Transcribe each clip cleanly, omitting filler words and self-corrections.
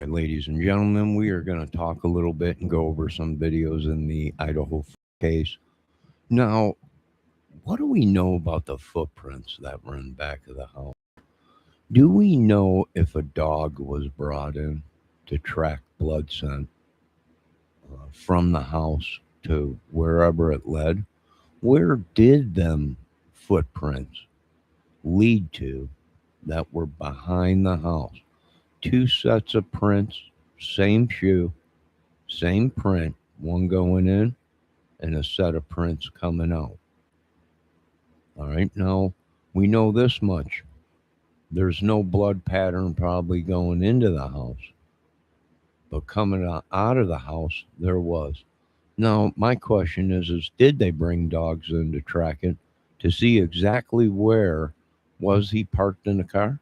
Ladies and gentlemen, we are going to talk a little bit and go over some videos in the Idaho case. Now, what do we know about the footprints that were in the back of the house? Do we know if a dog was brought in to track blood scent from the house to wherever it led? Where did them footprints lead to that were behind the house? Two sets of prints, same shoe, same print, one going in and a set of prints coming out. All right, now we know this much. There's no blood pattern probably going into the house, but coming out of the house, there was. Now, my question is did they bring dogs in to track it to see exactly where was he parked in the car?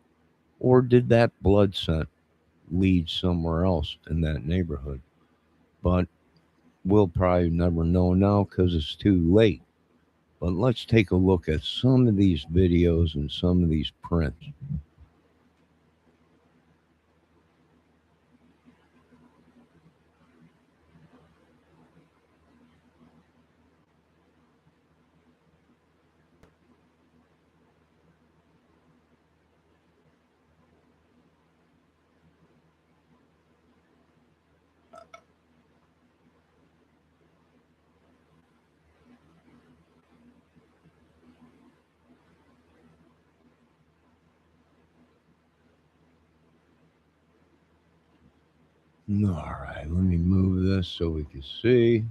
Or did that blood scent lead somewhere else in that neighborhood? But we'll probably never know now because it's too late. But let's take a look at some of these videos and some of these prints. All right, let me move this so we can see.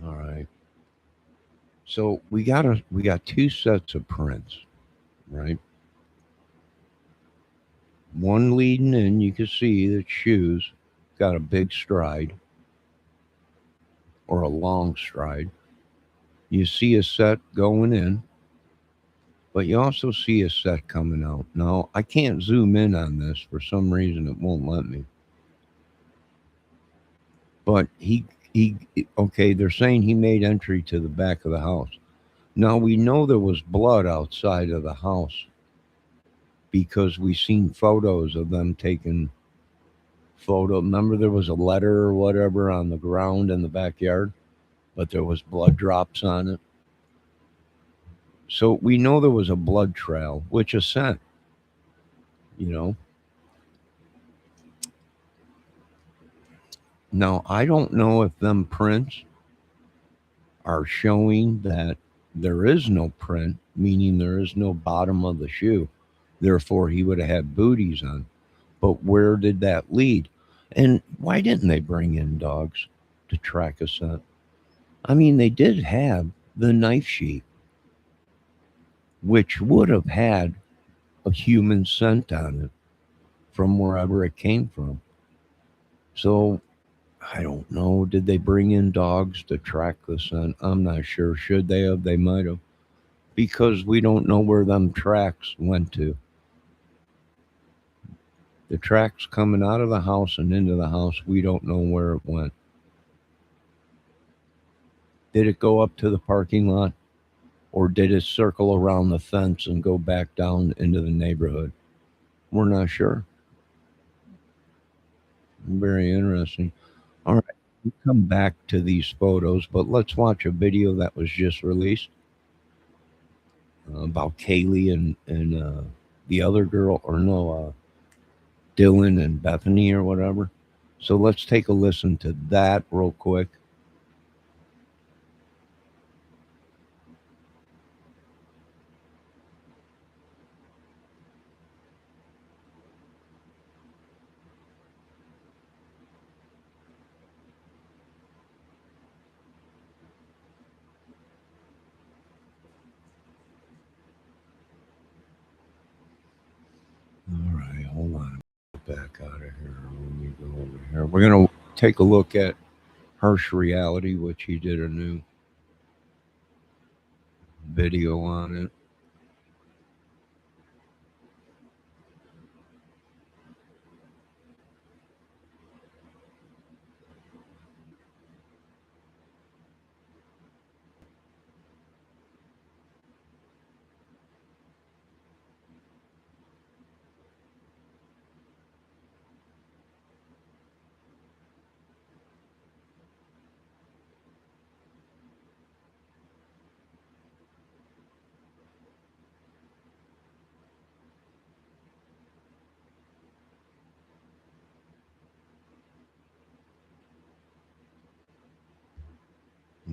All right. So we got two sets of prints, right? One leading in, you can see the shoes got a big stride or a long stride. You see a set going in, but you also see a set coming out. Now, I can't zoom in on this for some reason it won't let me. But he okay, they're saying he made entry to the back of the house. Now we know there was blood outside of the house because we seen photos of them taking photo. Remember there was a letter or whatever on the ground in the backyard, but there was blood drops on it. So we know there was a blood trail, which is scent, you know. Now I don't know if them prints are showing that there is no print, meaning there is no bottom of the shoe. Therefore, he would have had booties on. But where did that lead? And why didn't they bring in dogs to track a scent? I mean, they did have the knife sheath, which would have had a human scent on it from wherever it came from. So I don't know. Did they bring in dogs to track the scent? I'm not sure. Should they have? They might have. Because we don't know where them tracks went to. The tracks coming out of the house and into the house, we don't know where it went. Did it go up to the parking lot? Or did it circle around the fence and go back down into the neighborhood? We're not sure. Very interesting. All right, we come back to these photos, but let's watch a video that was just released about Kaylee and the other girl, or no, Dylan and Bethany or whatever. So let's take a listen to that real quick. All right, hold on. Back out of here. Let me go over here. We're gonna take a look at Harsh Reality, which he did a new video on it.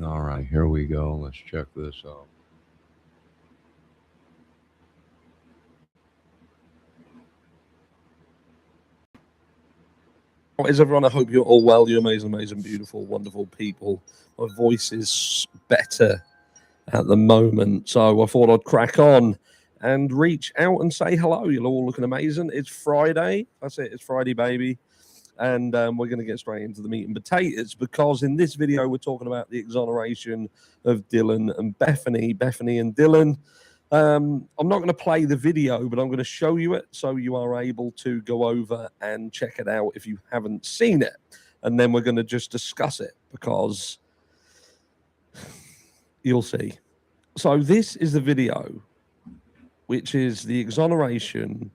All right, here we go. Let's check this out. What is everyone? I hope you're all well. You're amazing, amazing, beautiful, wonderful people. My voice is better at the moment, so I thought I'd crack on and reach out and say hello. You're all looking amazing. It's Friday. That's it. It's Friday, baby. And we're going to get straight into the meat and potatoes because in this video we're talking about the exoneration of Dylan and Bethany. Bethany and Dylan. I'm not going to play the video, but I'm going to show you it so you are able to go over and check it out if you haven't seen it. And then we're going to just discuss it because you'll see. So this is the video, which is the exoneration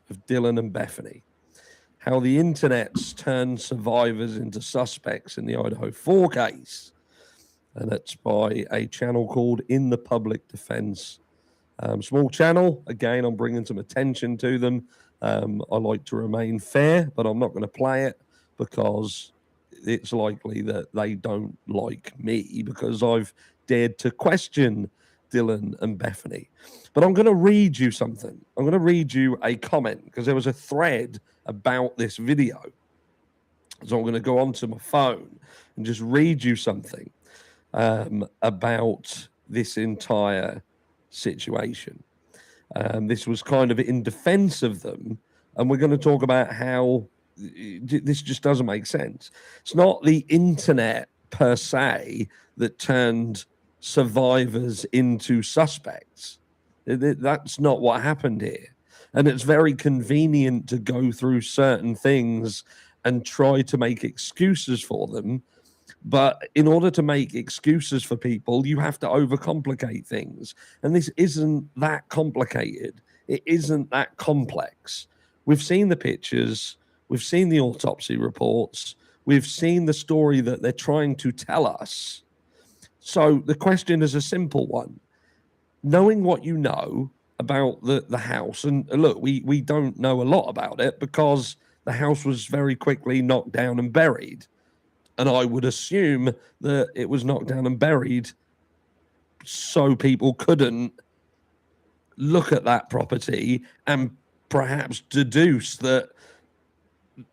of Dylan and Bethany. How the internet's turned survivors into suspects in the Idaho 4 case. And it's by a channel called In the Public Defense. Small channel. Again, I'm bringing some attention to them. I like to remain fair, but I'm not going to play it because it's likely that they don't like me because I've dared to question Dylan and Bethany. But I'm going to read you something. I'm going to read you a comment because there was a thread about this video. So I'm going to go onto my phone and just read you something about this entire situation. This was kind of in defense of them. And we're going to talk about how this just doesn't make sense. It's not the internet per se that turned survivors into suspects. That's not what happened here. And it's very convenient to go through certain things and try to make excuses for them. But in order to make excuses for people, you have to overcomplicate things. And this isn't that complicated. It isn't that complex. We've seen the pictures, we've seen the autopsy reports, we've seen the story that they're trying to tell us. So the question is a simple one. Knowing what you know about the house, and look, we don't know a lot about it because the house was very quickly knocked down and buried. And I would assume that it was knocked down and buried so people couldn't look at that property and perhaps deduce that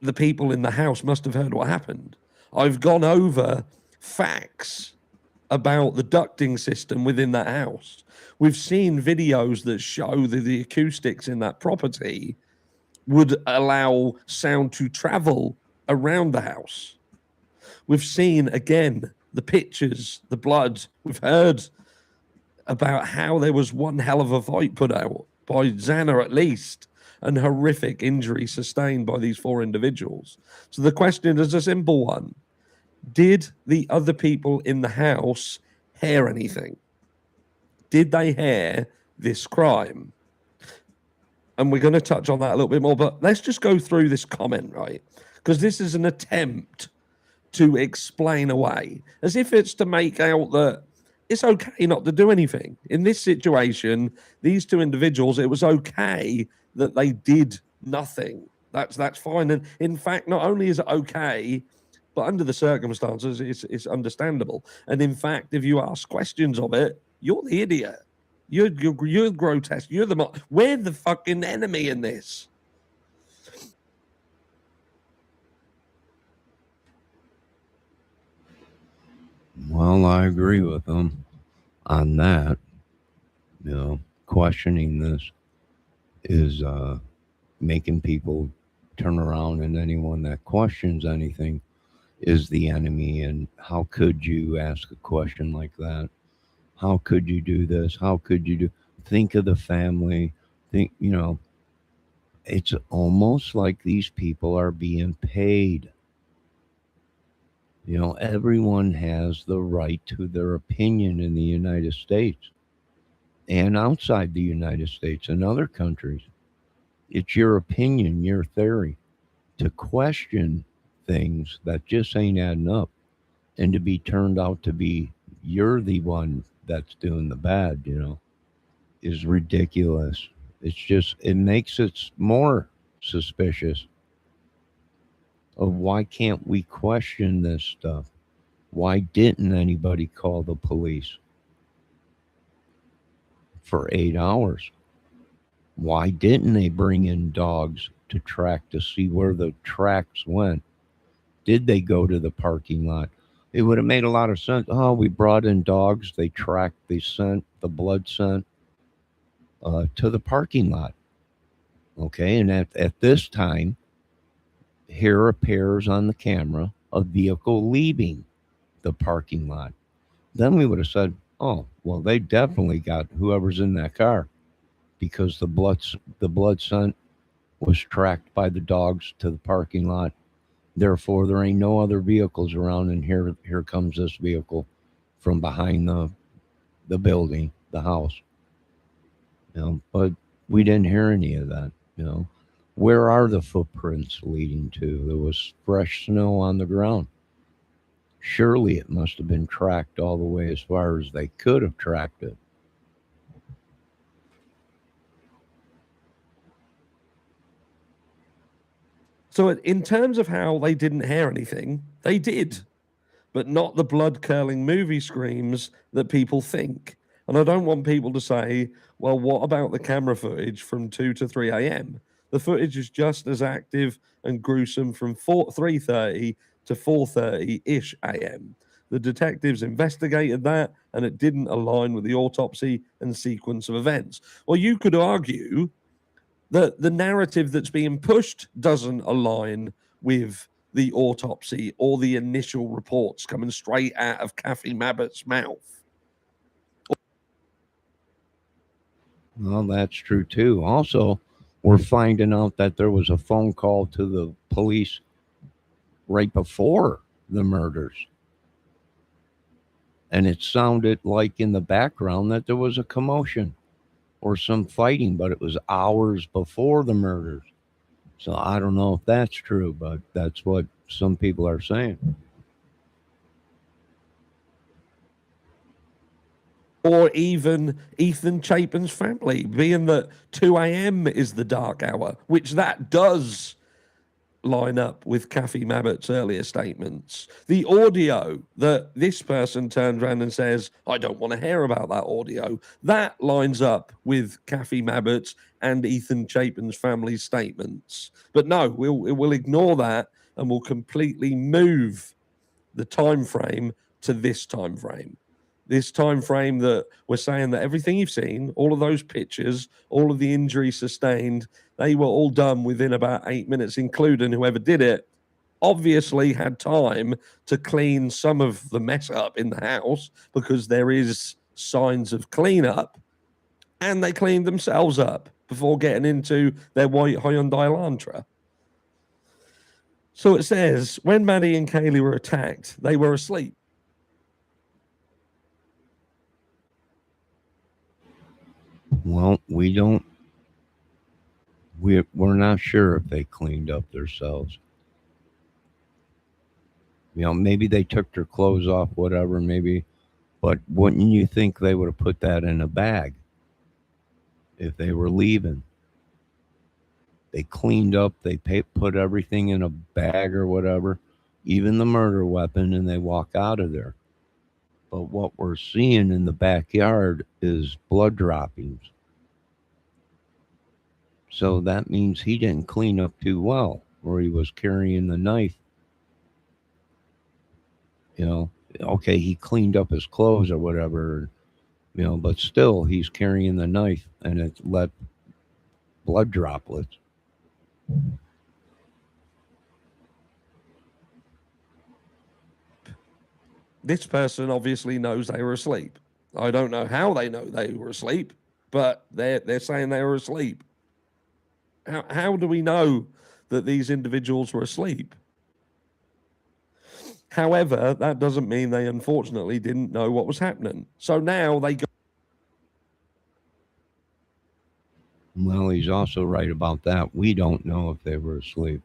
the people in the house must have heard what happened. I've gone over facts about the ducting system within that house. We've seen videos that show that the acoustics in that property would allow sound to travel around the house. We've seen, again, the pictures, the blood. We've heard about how there was one hell of a fight put out by Xana, at least, and horrific injury sustained by these 4 individuals. So the question is a simple one. Did the other people in the house hear anything? Did they hear this crime? And we're going to touch on that a little bit more, but let's just go through this comment, right? Because this is an attempt to explain away, as if it's to make out that it's okay not to do anything. In this situation, these 2 individuals, it was okay that they did nothing. That's fine. And in fact, not only is it okay, but under the circumstances, it's understandable. And in fact, if you ask questions of it, you're the idiot. You're grotesque. We're the fucking enemy in this. Well, I agree with them on that. Questioning this is making people turn around, and anyone that questions anything is the enemy. And how could you ask a question like that? How could you do this? How could you do? Think of the family. It's almost like these people are being paid. Everyone has the right to their opinion in the United States and outside the United States and other countries. It's your opinion, your theory. To question things that just ain't adding up and to be turned out to be you're the one that's doing the bad, is ridiculous. It makes it more suspicious of why can't we question this stuff? Why didn't anybody call the police for 8 hours? Why didn't they bring in dogs to track to see where the tracks went? Did they go to the parking lot? It would have made a lot of sense. Oh, we brought in dogs. They tracked the scent, the blood scent, to the parking lot. Okay, and at this time, here appears on the camera a vehicle leaving the parking lot. Then we would have said, oh, well, they definitely got whoever's in that car because the blood scent was tracked by the dogs to the parking lot. Therefore, there ain't no other vehicles around, and here comes this vehicle from behind the building, the house. But we didn't hear any of that. You know, where are the footprints leading to? There was fresh snow on the ground. Surely it must have been tracked all the way as far as they could have tracked it. So, in terms of how they didn't hear anything, they did, but not the blood curling movie screams that people think. And I don't want people to say, well, what about the camera footage from 2 to 3 a.m.? The footage is just as active and gruesome from 3:30 to 4:30-ish a.m. The detectives investigated that and it didn't align with the autopsy and sequence of events. Well, you could argue that the narrative that's being pushed doesn't align with the autopsy or the initial reports coming straight out of Kathy Mabbott's mouth. Well, that's true too. Also, we're finding out that there was a phone call to the police right before the murders. And it sounded like in the background that there was a commotion or some fighting, but it was hours before the murders. So I don't know if that's true, but that's what some people are saying. Or even Ethan Chapin's family, being that 2 a.m. is the dark hour, which that does line up with Kathy Mabbott's earlier statements. The audio that this person turns around and says, I don't want to hear about that audio, that lines up with Kathy Mabbott's and Ethan Chapin's family's statements. But no, we'll ignore that and we'll completely move the time frame to this time frame. This time frame that we're saying that everything you've seen, all of those pictures, all of the injuries sustained, they were all done within about 8 minutes, including whoever did it obviously had time to clean some of the mess up in the house because there is signs of cleanup, and they cleaned themselves up before getting into their white Hyundai Elantra. So it says when Maddie and Kaylee were attacked, they were asleep. Well, we're not sure if they cleaned up themselves. Maybe they took their clothes off, whatever, maybe. But wouldn't you think they would have put that in a bag if they were leaving? They cleaned up, put everything in a bag or whatever, even the murder weapon, and they walk out of there. But what we're seeing in the backyard is blood droppings. So that means he didn't clean up too well, or he was carrying the knife. You know, okay, he cleaned up his clothes or whatever, but still he's carrying the knife and it let blood droplets. This person obviously knows they were asleep. I don't know how they know they were asleep, but they're saying they were asleep. How do we know that these individuals were asleep? However, that doesn't mean they unfortunately didn't know what was happening. So now they go. Well, he's also right about that. We don't know if they were asleep.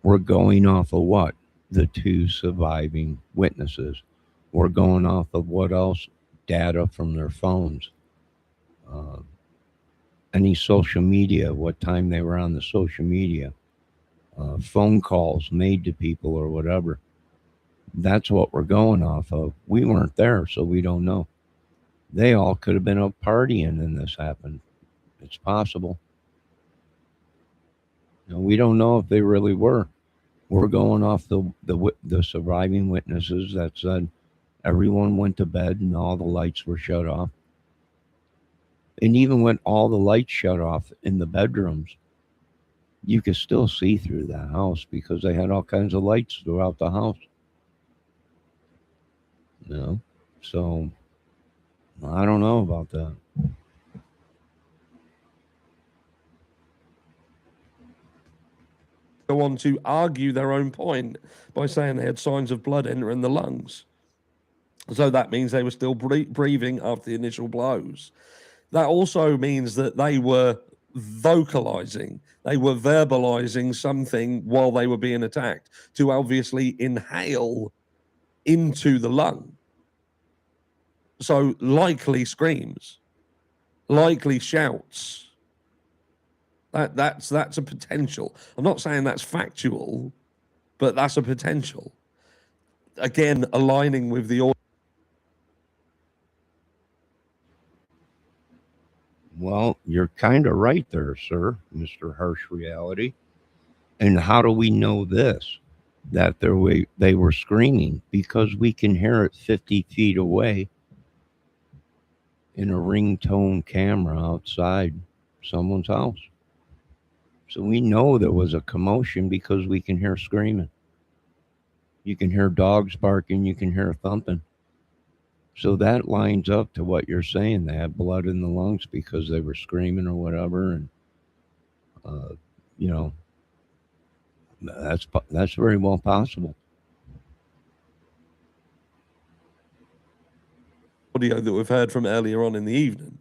We're going off of what? The two surviving witnesses. We're going off of what else? Data from their phones. Uh, any social media, what time they were on the social media, phone calls made to people or whatever. That's what we're going off of. We weren't there, so we don't know. They all could have been up partying and this happened. It's possible. We don't know if they really were. We're going off the surviving witnesses that said everyone went to bed and all the lights were shut off. And even when all the lights shut off in the bedrooms, you could still see through the house because they had all kinds of lights throughout the house. You know, so I don't know about that. Go on to argue their own point by saying they had signs of blood entering the lungs. So that means they were still breathing after the initial blows. That also means that they were vocalizing, they were verbalizing something while they were being attacked to obviously inhale into the lung. So likely screams, likely shouts. That's a potential. I'm not saying that's factual, but that's a potential. Again, aligning with the. Well, you're kind of right there, sir, Mr. Harsh Reality. And how do we know this? That they were screaming because we can hear it 50 feet away in a ringtone camera outside someone's house. So we know there was a commotion because we can hear screaming. You can hear dogs barking, you can hear thumping. So that lines up to what you're saying. They had blood in the lungs because they were screaming or whatever, and uh, you know that's very well possible. Audio that we've heard from earlier on in the evening,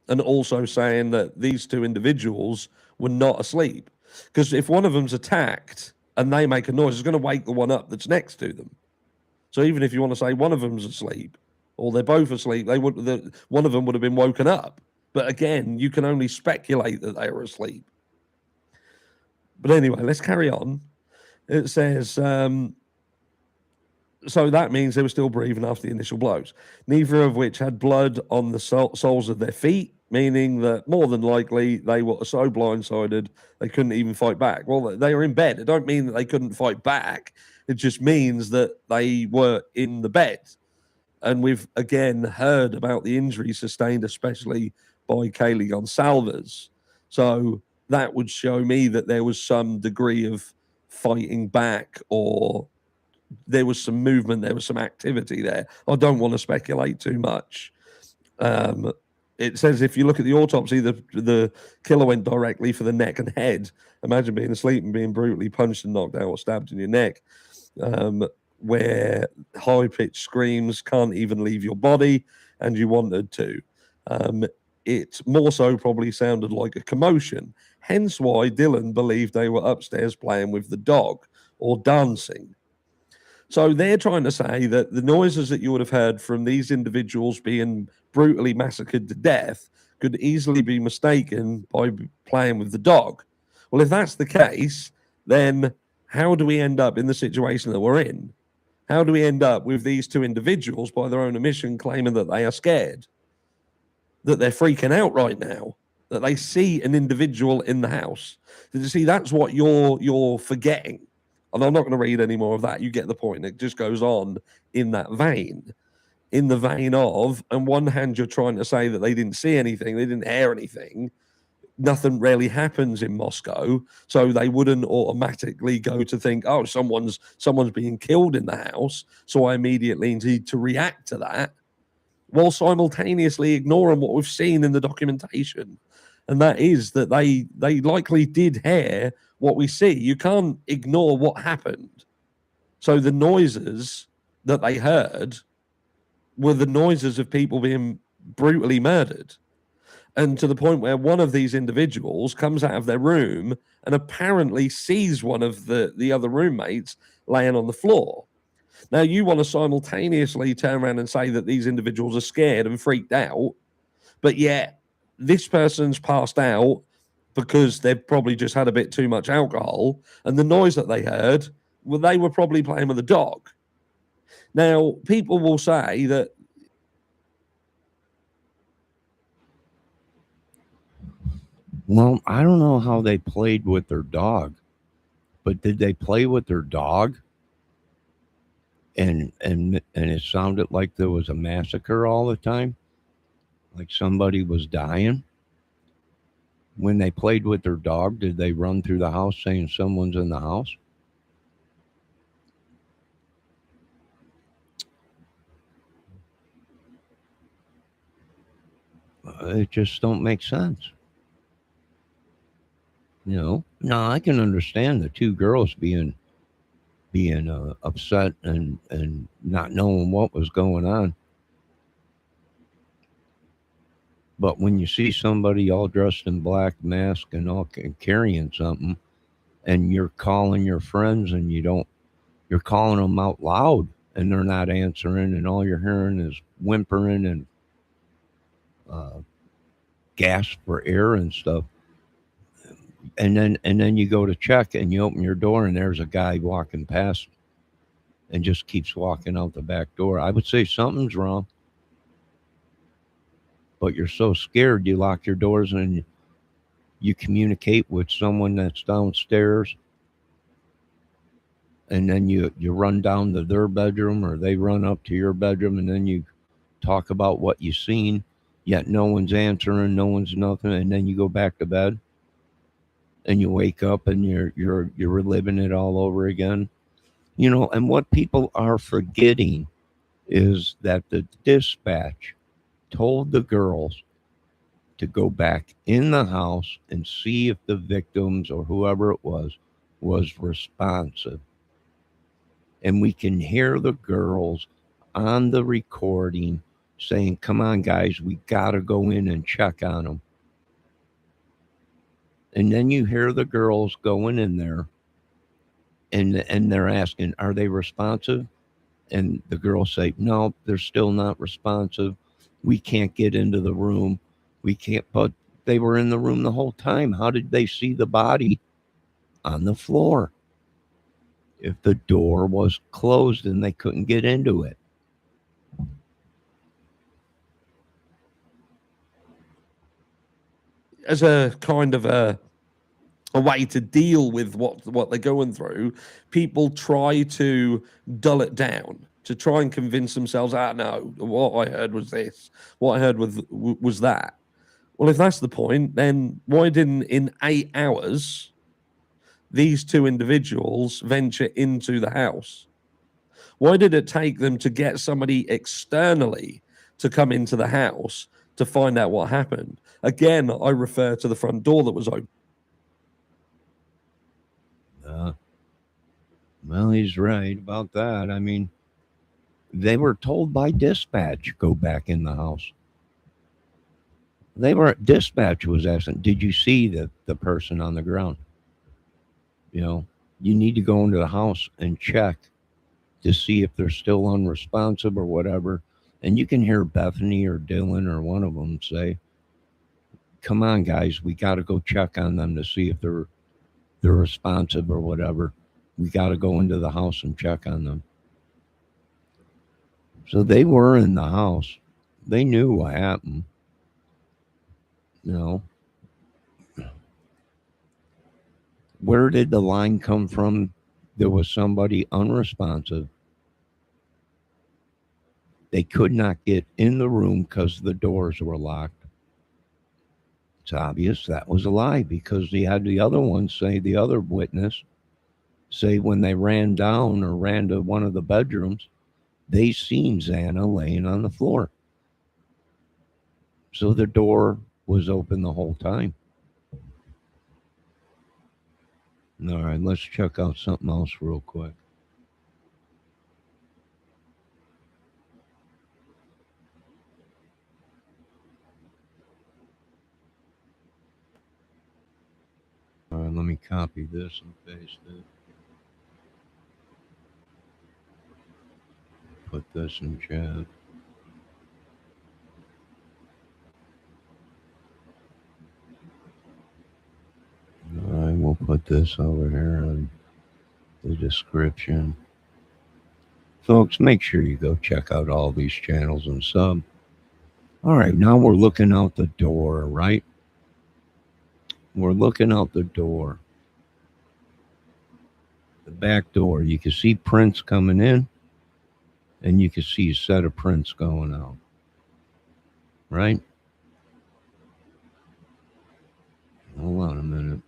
and also saying that these two individuals were not asleep. Because if one of them's attacked and they make a noise, it's going to wake the one up that's next to them. So even if you want to say one of them's asleep or they're both asleep, one of them would have been woken up. But again, you can only speculate that they were asleep. But anyway, let's carry on. It says, so that means they were still breathing after the initial blows, neither of which had blood on the soles of their feet, meaning that more than likely they were so blindsided they couldn't even fight back. Well, they were in bed. It don't mean that they couldn't fight back. It just means that they were in the bed. And we've again heard about the injuries sustained, especially by Kaylee Gonsalves. So that would show me that there was some degree of fighting back, or there was some movement, there was some activity there. I don't want to speculate too much. It says if you look at the autopsy, the killer went directly for the neck and head. Imagine being asleep and being brutally punched and knocked out or stabbed in your neck, where high-pitched screams can't even leave your body, and you wanted to. It more so probably sounded like a commotion, hence why Dylan believed they were upstairs playing with the dog or dancing. So they're trying to say that the noises that you would have heard from these individuals being brutally massacred to death could easily be mistaken by playing with the dog. Well, if that's the case, then how do we end up in the situation that we're in? How do we end up with these two individuals, by their own admission, claiming that they are scared, that they're freaking out right now, that they see an individual in the house? Did you see? That's what you're forgetting. And I'm not going to read any more of that. You get the point. It just goes on in that vein. In the vein of, on one hand, you're trying to say that they didn't see anything, they didn't hear anything. Nothing really happens in Moscow, so they wouldn't automatically go to think, oh, someone's being killed in the house, so I immediately need to react to that, while simultaneously ignoring what we've seen in the documentation. And that is that they likely did hear what we see. You can't ignore what happened. So the noises that they heard were the noises of people being brutally murdered. And to the point where one of these individuals comes out of their room and apparently sees one of the other roommates laying on the floor. Now, you want to simultaneously turn around and say that these individuals are scared and freaked out, but yet this person's passed out because they've probably just had a bit too much alcohol, and the noise that they heard, well, they were probably playing with a dog. Now, people will say that Well, I don't know how they played with their dog, but did they play with their dog and it sounded like there was a massacre all the time, like somebody was dying? When they played with their dog, did they run through the house saying someone's in the house? It just don't make sense. Now I can understand the two girls being upset and not knowing what was going on. But when you see somebody all dressed in black mask and all carrying something, and you're calling your friends and you're calling them out loud and they're not answering, and all you're hearing is whimpering and uh, gasp for air and stuff. And then you go to check and you open your door and there's a guy walking past and just keeps walking out the back door. I would say something's wrong, but you're so scared you lock your doors and you communicate with someone that's downstairs, and then you run down to their bedroom or they run up to your bedroom, and then you talk about what you seen, yet no one's answering, no one's nothing, and then you go back to bed and you wake up and you're reliving it all over again. And what people are forgetting is that the dispatch told the girls to go back in the house and see if the victims or whoever it was responsive. And we can hear the girls on the recording saying, "Come on, guys, we got to go in and check on them." And then you hear the girls going in there and they're asking, "Are they responsive?" And the girls say, "No, they're still not responsive. We can't get into the room. We can't." But they were in the room the whole time. How did they see the body on the floor if the door was closed and they couldn't get into it? as a kind of a way to deal with what they're going through, people try to dull it down to try and convince themselves, no, what I heard was this, what I heard was that. Well, if that's the point, then why didn't in 8 hours these two individuals venture into the house? Why did it take them to get somebody externally to come into the house to find out what happened? Again, I refer to the front door that was open. Uh, well, he's right about that. I mean, they were told by dispatch, go back in the house. Dispatch was asking, did you see the person on the ground? You know, you need to go into the house and check to see if they're still unresponsive or whatever. And you can hear Bethany or Dylan or one of them say, "Come on, guys, we got to go check on them to see if they're responsive or whatever. We got to go into the house and check on them." So they were in the house. They knew what happened. You know, where did the line come from? There was somebody unresponsive. They could not get in the room because the doors were locked. It's obvious that was a lie because he had the other one say, the other witness say, when they ran down or ran to one of the bedrooms, they seen Xana laying on the floor. So the door was open the whole time. All right, let's check out something else real quick. All right, let me copy this and paste it. Put this in chat. All right, we'll put this over here in the description. Folks, make sure you go check out all these channels and sub. All right, now we're looking out the door, right? We're looking out the door, the back door. You can see prints coming in, and you can see a set of prints going out, right? Hold on a minute.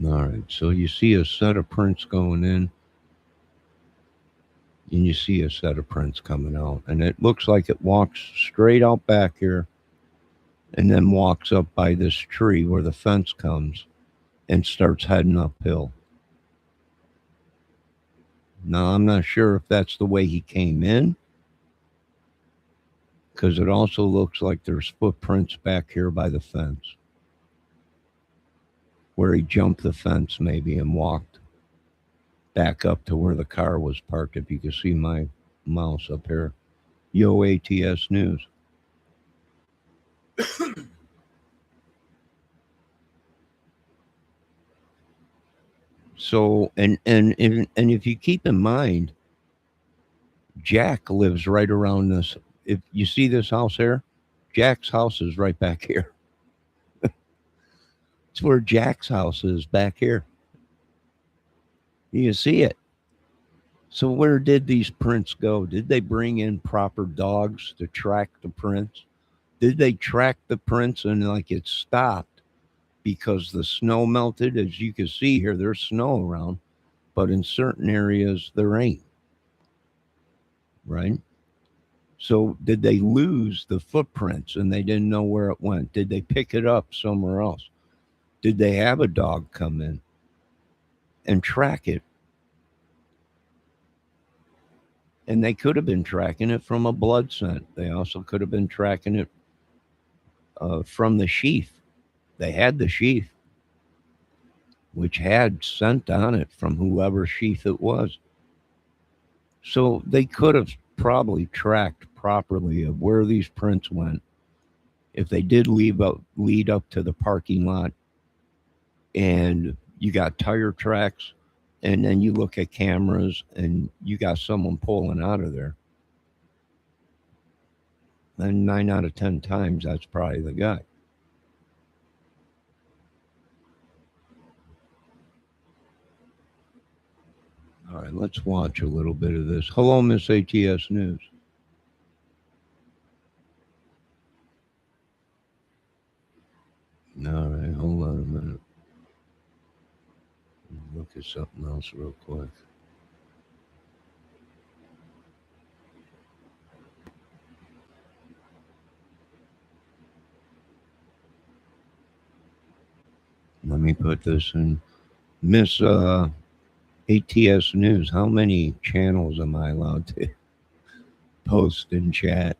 All right, so you see a set of prints going in, and you see a set of prints coming out. And it looks like it walks straight out back here and then walks up by this tree where the fence comes and starts heading uphill. Now, I'm not sure if that's the way he came in, because it also looks like there's footprints back here by the fence where he jumped the fence maybe and walked back up to where the car was parked. If you can see my mouse up here. Yo, ATS News. So, and if you keep in mind, Jack lives right around this. If you see this house here, Jack's house is right back here. It's where Jack's house is, back here. You can see it. So where did these prints go? Did they bring in proper dogs to track the prints? Did they track the prints and like it stopped because the snow melted? As you can see here, there's snow around, but in certain areas there ain't. Right? So did they lose the footprints and they didn't know where it went? Did they pick it up somewhere else? Did they have a dog come in and track it? And they could have been tracking it from a blood scent. They also could have been tracking it from the sheath. They had the sheath, which had scent on it from whoever sheath it was. So they could have probably tracked properly of where these prints went. If they did lead up to the parking lot, and you got tire tracks, and then you look at cameras and you got someone pulling out of there, then 9 out of 10 times that's probably the guy. All right, let's watch a little bit of this. Hello, Miss ATS News. All right, hold on a minute. Look at something else real quick. Let me put this in. Miss ATS News, how many channels am I allowed to post in chat?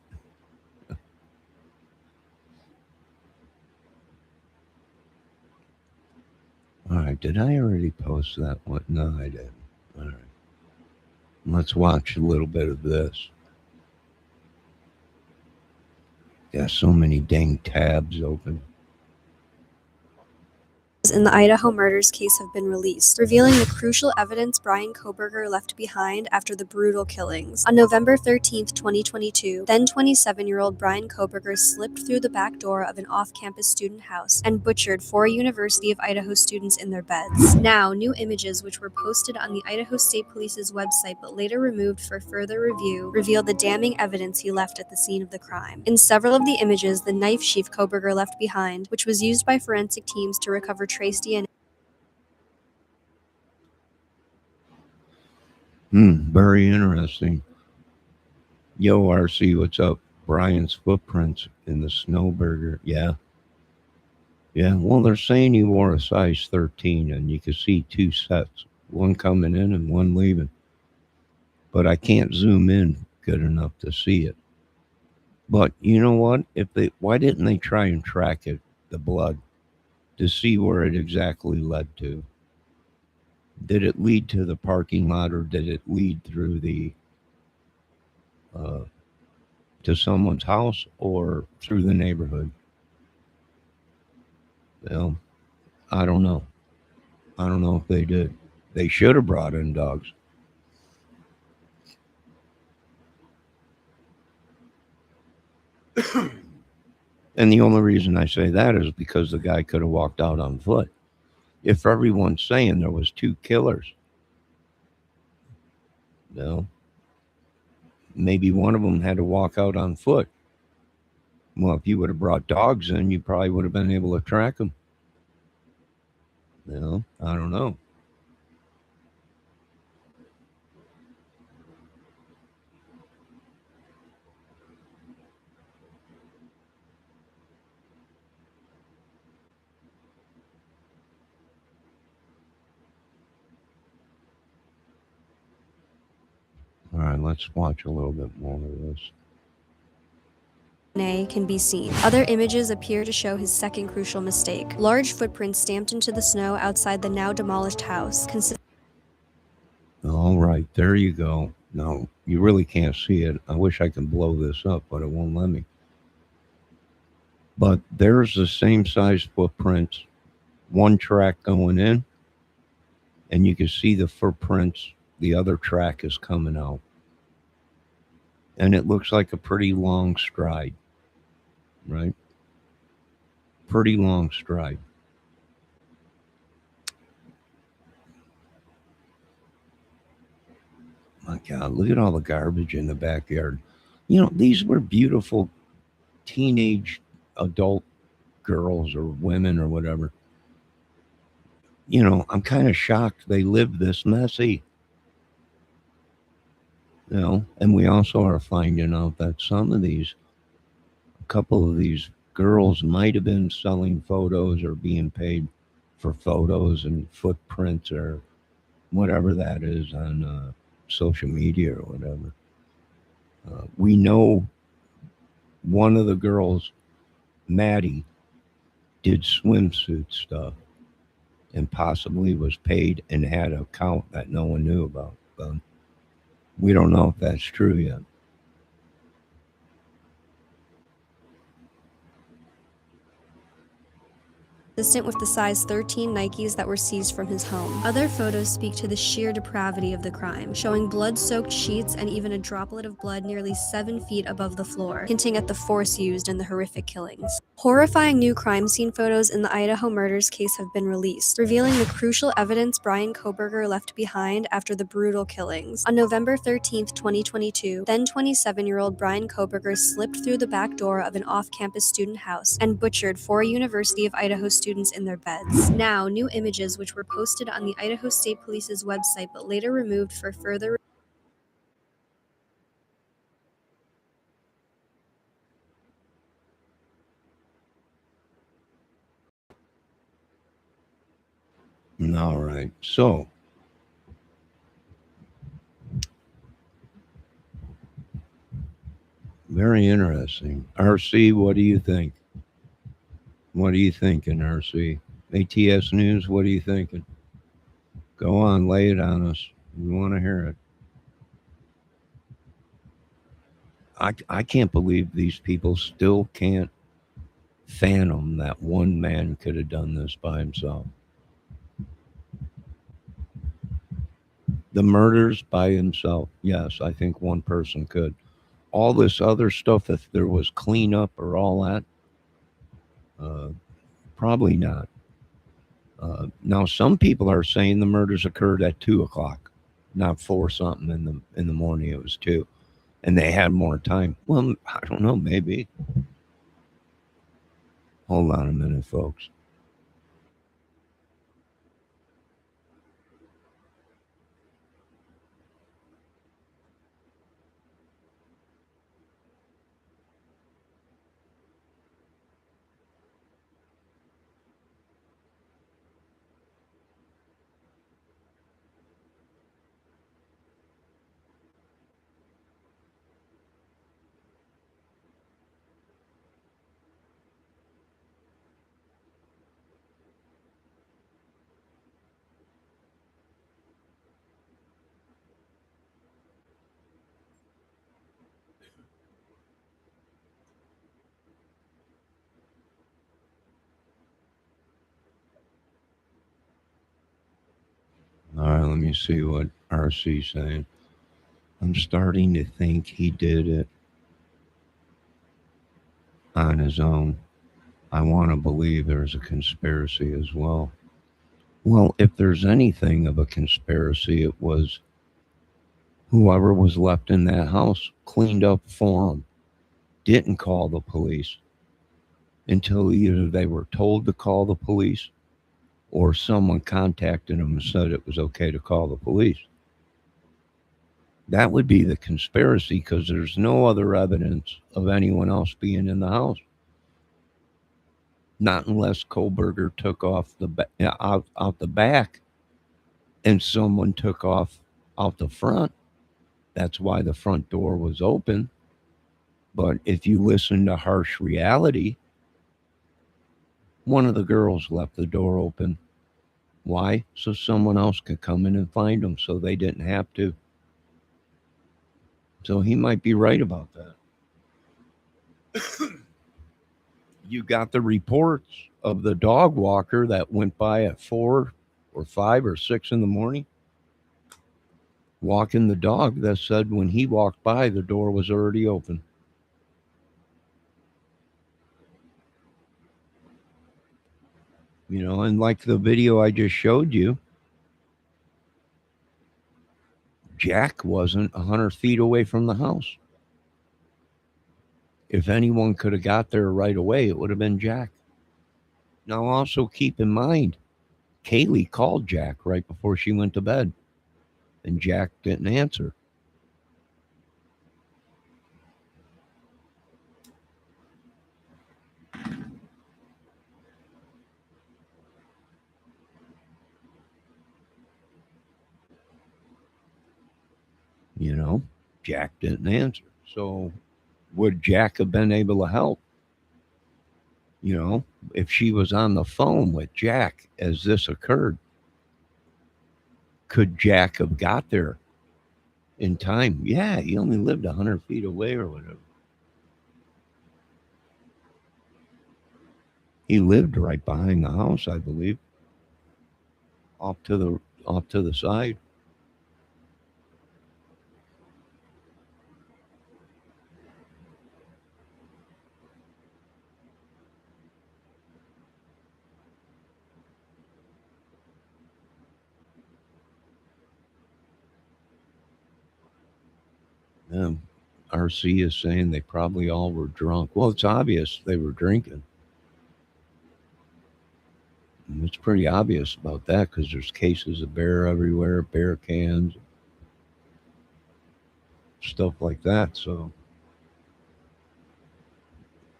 All right, did I already post that one? No, I didn't. All right. Let's watch a little bit of this. Got so many dang tabs open. In the Idaho murders case have been released, revealing the crucial evidence Bryan Kohberger left behind after the brutal killings. On November 13, 2022, then 27-year-old Bryan Kohberger slipped through the back door of an off-campus student house and butchered 4 University of Idaho students in their beds. Now, new images which were posted on the Idaho State Police's website but later removed for further review reveal the damning evidence he left at the scene of the crime. In several of the images, the knife sheath Kohberger left behind, which was used by forensic teams to recover trace DNA. Very interesting. Yo, RC, what's up? Brian's footprints in the Snowburger. Yeah. Yeah. Well, they're saying he wore a size 13, and you can see 2 sets, one coming in and one leaving. But I can't zoom in good enough to see it. But you know what? Why didn't they try and track it, the blood, to see where it exactly led to? Did it lead to the parking lot, or did it lead through the to someone's house or through the neighborhood. Well, I don't know. I don't know if they did. They should have brought in dogs. And the only reason I say that is because the guy could have walked out on foot. If everyone's saying there was two killers, you know, maybe one of them had to walk out on foot. Well, if you would have brought dogs in, you probably would have been able to track them. I don't know. All right, let's watch a little bit more of this. DNA can be seen. Other images appear to show his second crucial mistake. Large footprints stamped into the snow outside the now demolished house. All right, there you go. No, you really can't see it. I wish I could blow this up, but it won't let me. But there's the same size footprints, one track going in, and you can see the footprints. The other track is coming out. And it looks like a pretty long stride, right? Pretty long stride. My God, look at all the garbage in the backyard. These were beautiful teenage adult girls or women or whatever. I'm kind of shocked they live this messy. And we also are finding out that a couple of these girls might have been selling photos or being paid for photos and footprints or whatever that is on social media or whatever. We know one of the girls, Maddie, did swimsuit stuff and possibly was paid and had an account that no one knew about. But we don't know if that's true yet. Consistent with the size 13 Nikes that were seized from his home. Other photos speak to the sheer depravity of the crime, showing blood-soaked sheets and even a droplet of blood nearly 7 feet above the floor, hinting at the force used in the horrific killings. Horrifying new crime scene photos in the Idaho murders case have been released, revealing the crucial evidence Bryan Kohberger left behind after the brutal killings. On November 13, 2022, then 27-year-old Bryan Kohberger slipped through the back door of an off-campus student house and butchered 4 University of Idaho students in their beds. Now, new images which were posted on the Idaho State Police's website but later removed for further. All right. So, very interesting. RC, what do you think? What are you thinking, RC? ATS News, what are you thinking? Go on, lay it on us. We want to hear it. I can't believe these people still can't fathom that one man could have done this by himself. The murders by himself, yes, I think one person could. All this other stuff, if there was cleanup or all that, uh, probably not. Now, some people are saying the murders occurred at 2 o'clock, not four something in the morning. It was two, and they had more time. Well, I don't know. Maybe. Hold on a minute, folks. right, let me see what RC's saying. I'm starting to think he did it on his own. I want to believe there's a conspiracy as well. Well, if there's anything of a conspiracy, it was whoever was left in that house cleaned up for him, didn't call the police until either they were told to call the police or someone contacted them and said it was okay to call the police. That would be the conspiracy because there's no other evidence of anyone else being in the house. Not unless Kohlberger took off out the back and someone took off out the front. That's why the front door was open. But if you listen to Harsh Reality, one of the girls left the door open. Why? So someone else could come in and find them so they didn't have to. So he might be right about that. You got the reports of the dog walker that went by at 4 or 5 or 6 in the morning, walking the dog, that said when he walked by, the door was already open. And like the video I just showed you, Jack wasn't 100 feet away from the house. If anyone could have got there right away, it would have been Jack. Now, also keep in mind, Kaylee called Jack right before she went to bed, and Jack didn't answer. Jack didn't answer. So, would Jack have been able to help? If she was on the phone with Jack as this occurred, could Jack have got there in time? Yeah, he only lived 100 feet away or whatever. He lived right behind the house, I believe, off to the side. Yeah. RC is saying they probably all were drunk. Well, it's obvious they were drinking. And it's pretty obvious about that because there's cases of beer everywhere, beer cans, stuff like that. So,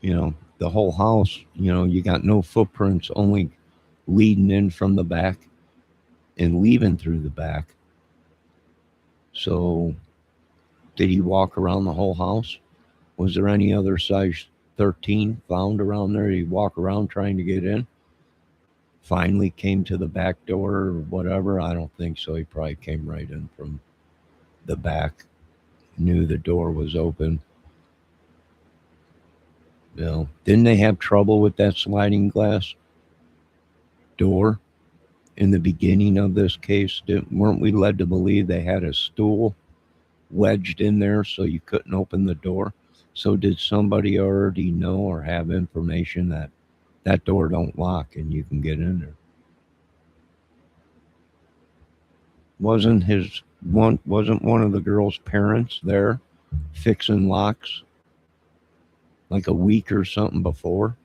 the whole house, you got no footprints, only leading in from the back and leaving through the back. So, did he walk around the whole house? Was there any other size 13 found around there? Did he walk around trying to get in? Finally came to the back door or whatever? I don't think so. He probably came right in from the back, knew the door was open. Didn't they have trouble with that sliding glass door in the beginning of this case? Weren't we led to believe they had a stool wedged in there so you couldn't open the door? So did somebody already know or have information that that door don't lock and you can get in there? Wasn't one of the girl's parents there fixing locks like a week or something before?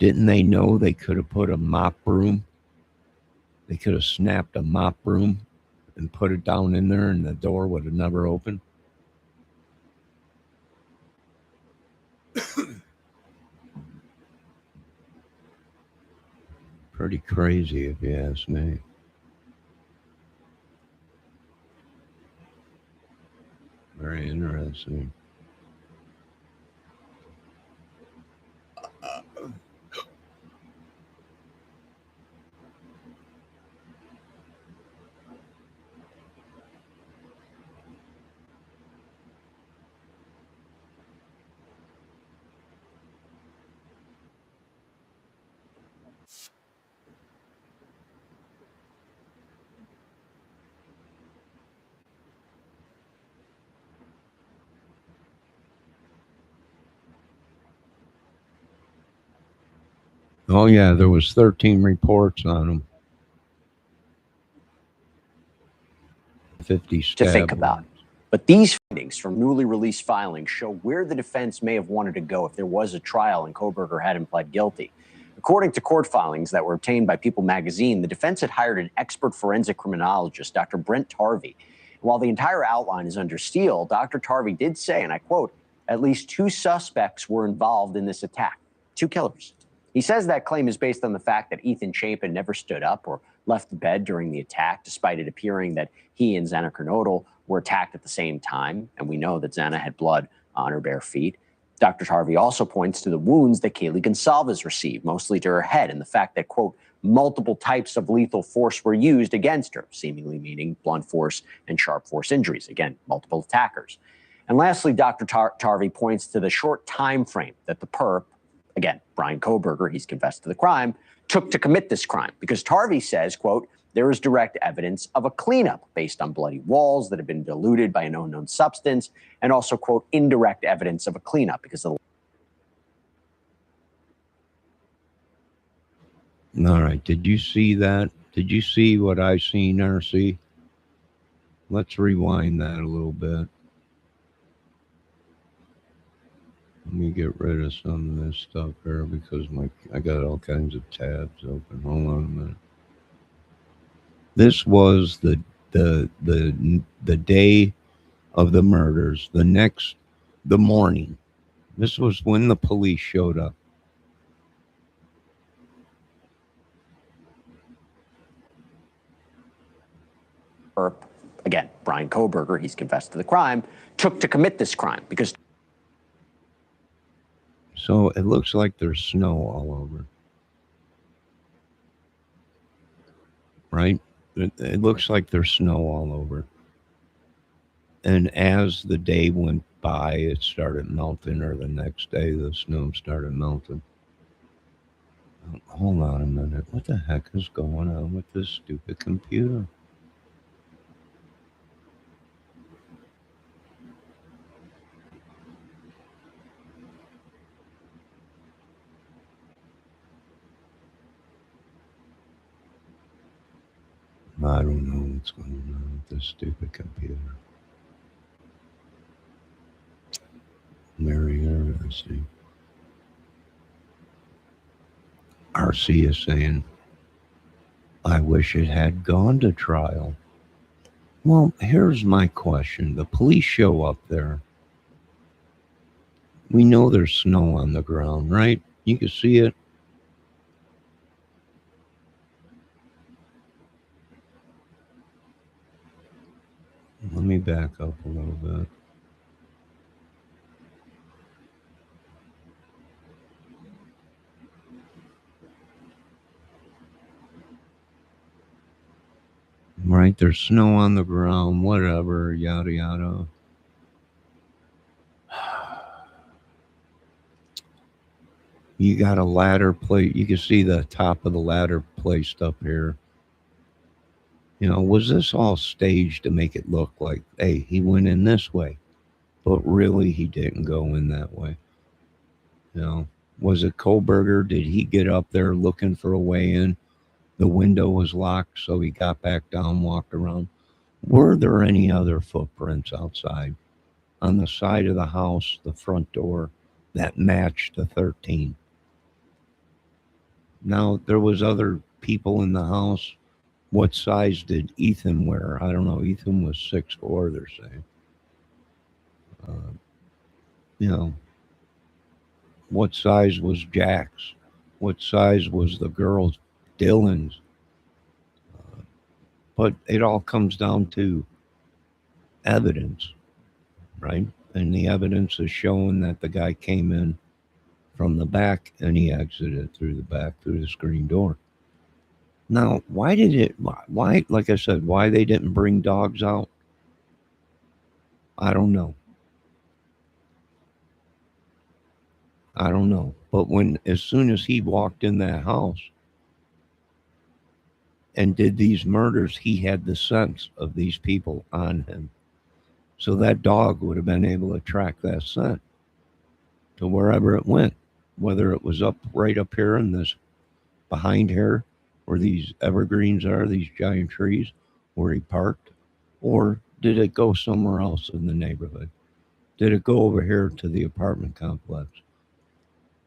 Didn't they know they could have put a mop broom? They could have snapped a mop broom and put it down in there and the door would have never opened. Pretty crazy if you ask me. Very interesting. Oh yeah, there was 13 reports on him. 50 to think stab about. wounds. But these findings from newly released filings show where the defense may have wanted to go if there was a trial and Koberger hadn't pled guilty. According to court filings that were obtained by People magazine, the defense had hired an expert forensic criminologist, Dr. Brent Tarvey. While the entire outline is under seal, Dr. Tarvey did say, and I quote, "At least 2 suspects were involved in this attack, 2 killers." He says that claim is based on the fact that Ethan Chapin never stood up or left the bed during the attack, despite it appearing that he and Xana Kernodle were attacked at the same time. And we know that Xana had blood on her bare feet. Dr. Tarvey also points to the wounds that Kaylee Gonsalves received, mostly to her head, and the fact that, quote, multiple types of lethal force were used against her, seemingly meaning blunt force and sharp force injuries. Again, multiple attackers. And lastly, Dr. Tarvey points to the short time frame that the perp, again, Brian Koberger, he's confessed to the crime, took to commit this crime. Because Tarvey says, quote, there is direct evidence of a cleanup based on bloody walls that have been diluted by an unknown substance, and also, quote, indirect evidence of a cleanup because of the... All right, did you see that? Did you see what I seen, RC? Let's rewind that a little bit. Let me get rid of some of this stuff here because I got all kinds of tabs open. Hold on a minute. This was the day of the murders. The morning. This was when the police showed up. Again, Brian Koberger, he's confessed to the crime, took to commit this crime because... So it looks like there's snow all over. Right? It looks like there's snow all over. And as the day went by, it started melting, or the next day, the snow started melting. Hold on a minute. What the heck is going on with this stupid computer? I don't know what's going on with this stupid computer. Very interesting. RC is saying, I wish it had gone to trial. Well, here's my question. The police show up there. We know there's snow on the ground, right? You can see it. Let me back up a little bit. Right, there's snow on the ground, whatever, yada yada. You got a ladder plate. You can see the top of the ladder placed up here. You know, was this all staged to make it look like, hey, he went in this way, but really he didn't go in that way? You know, was it Koberger? Did he get up there looking for a way in? The window was locked, so he got back down, walked around. Were there any other footprints outside on the side of the house, the front door, that matched the 13? Now, there was other people in the house. What size did Ethan wear? I don't know. Ethan was 6'4", they're saying. You know, what size was Jack's? What size was the girl's, Dylan's? But it all comes down to evidence, right? And the evidence is showing that the guy came in from the back and he exited through the back, through the screen door. Now, why, like I said, why they didn't bring dogs out? I don't know. I don't know. But as soon as he walked in that house and did these murders, he had the sense of these people on him. So that dog would have been able to track that scent to wherever it went, whether it was right up here in this behind here where these evergreens are, these giant trees, where he parked? Or did it go somewhere else in the neighborhood? Did it go over here to the apartment complex?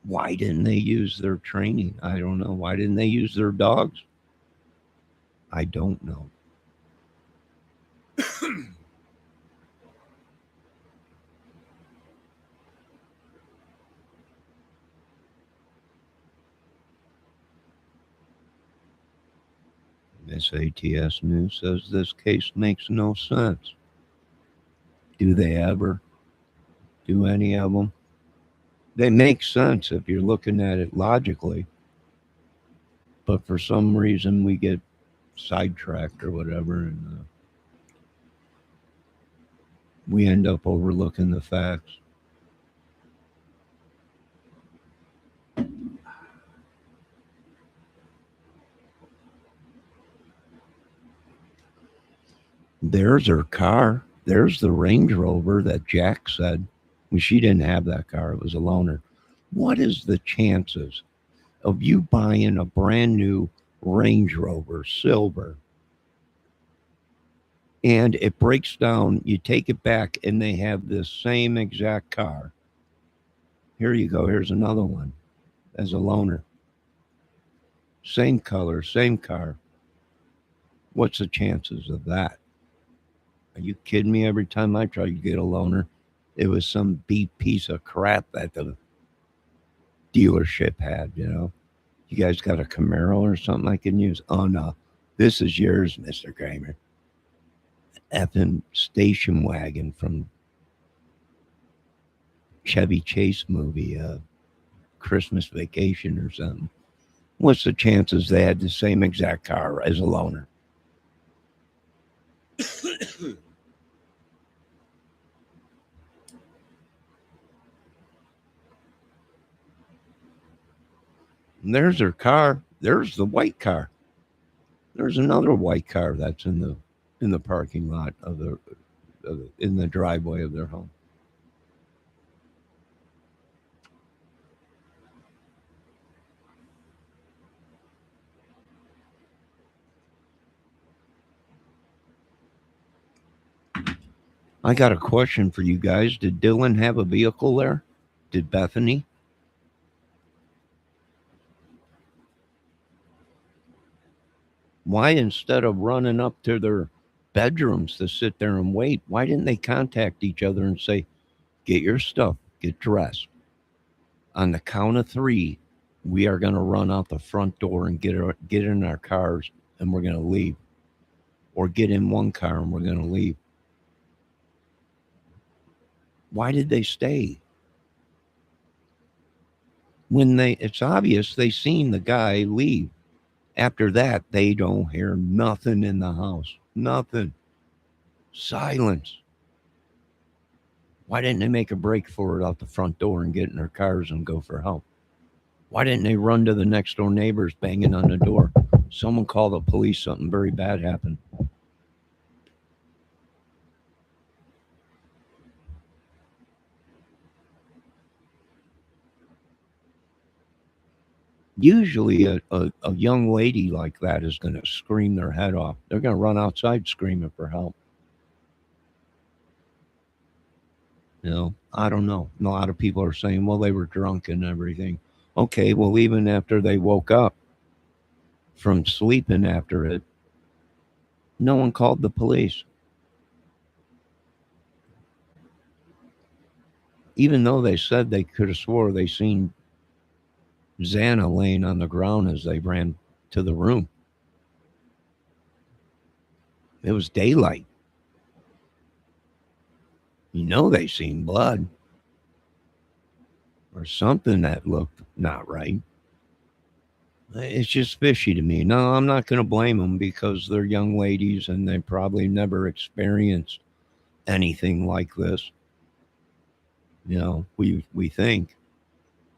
Why didn't they use their training? I don't know. Why didn't they use their dogs? I don't know. This ATS News says this case makes no sense. Do they ever? Do any of them? They make sense if you're looking at it logically. But for some reason, we get sidetracked or whatever, and we end up overlooking the facts. There's her car. There's the Range Rover that Jack said. Well, she didn't have that car. It was a loaner. What is the chances of you buying a brand new Range Rover silver and it breaks down, you take it back and they have this same exact car? Here you go. Here's another one as a loaner. Same color, same car. What's the chances of that? Are you kidding me? Every time I try to get a loaner, it was some beat piece of crap that the dealership had, you know. You guys got a Camaro or something I can use? Oh, no. This is yours, Mr. Kramer. Effing station wagon from Chevy Chase movie, Christmas Vacation or something. What's the chances they had the same exact car as a loaner? And there's her car. There's the white car. There's another white car that's in the parking lot of in the driveway of their home. I got a question for you guys. Did Dylan have a vehicle there? Did Bethany? Why, instead of running up to their bedrooms to sit there and wait, why didn't they contact each other and say, get your stuff, get dressed? On the count of three, we are going to run out the front door and get in our cars and we're going to leave. Or get in one car and we're going to leave. Why did they stay? It's obvious they seen the guy leave. After that, they don't hear nothing in the house. Nothing. Silence. Why didn't they make a break for it out the front door and get in their cars and go for help? Why didn't they run to the next door neighbors banging on the door? Someone call the police, something very bad happened. Usually a young lady like that is going to scream their head off. They're going to run outside screaming for help. You know, I don't know. A lot of people are saying, well, they were drunk and everything. Okay, well, even after they woke up from sleeping after it, no one called the police. Even though they said they could have swore they seen Xana laying on the ground as they ran to the room. It was daylight. You know they seen blood. Or something that looked not right. It's just fishy to me. No, I'm not going to blame them because they're young ladies and they probably never experienced anything like this. You know, we think.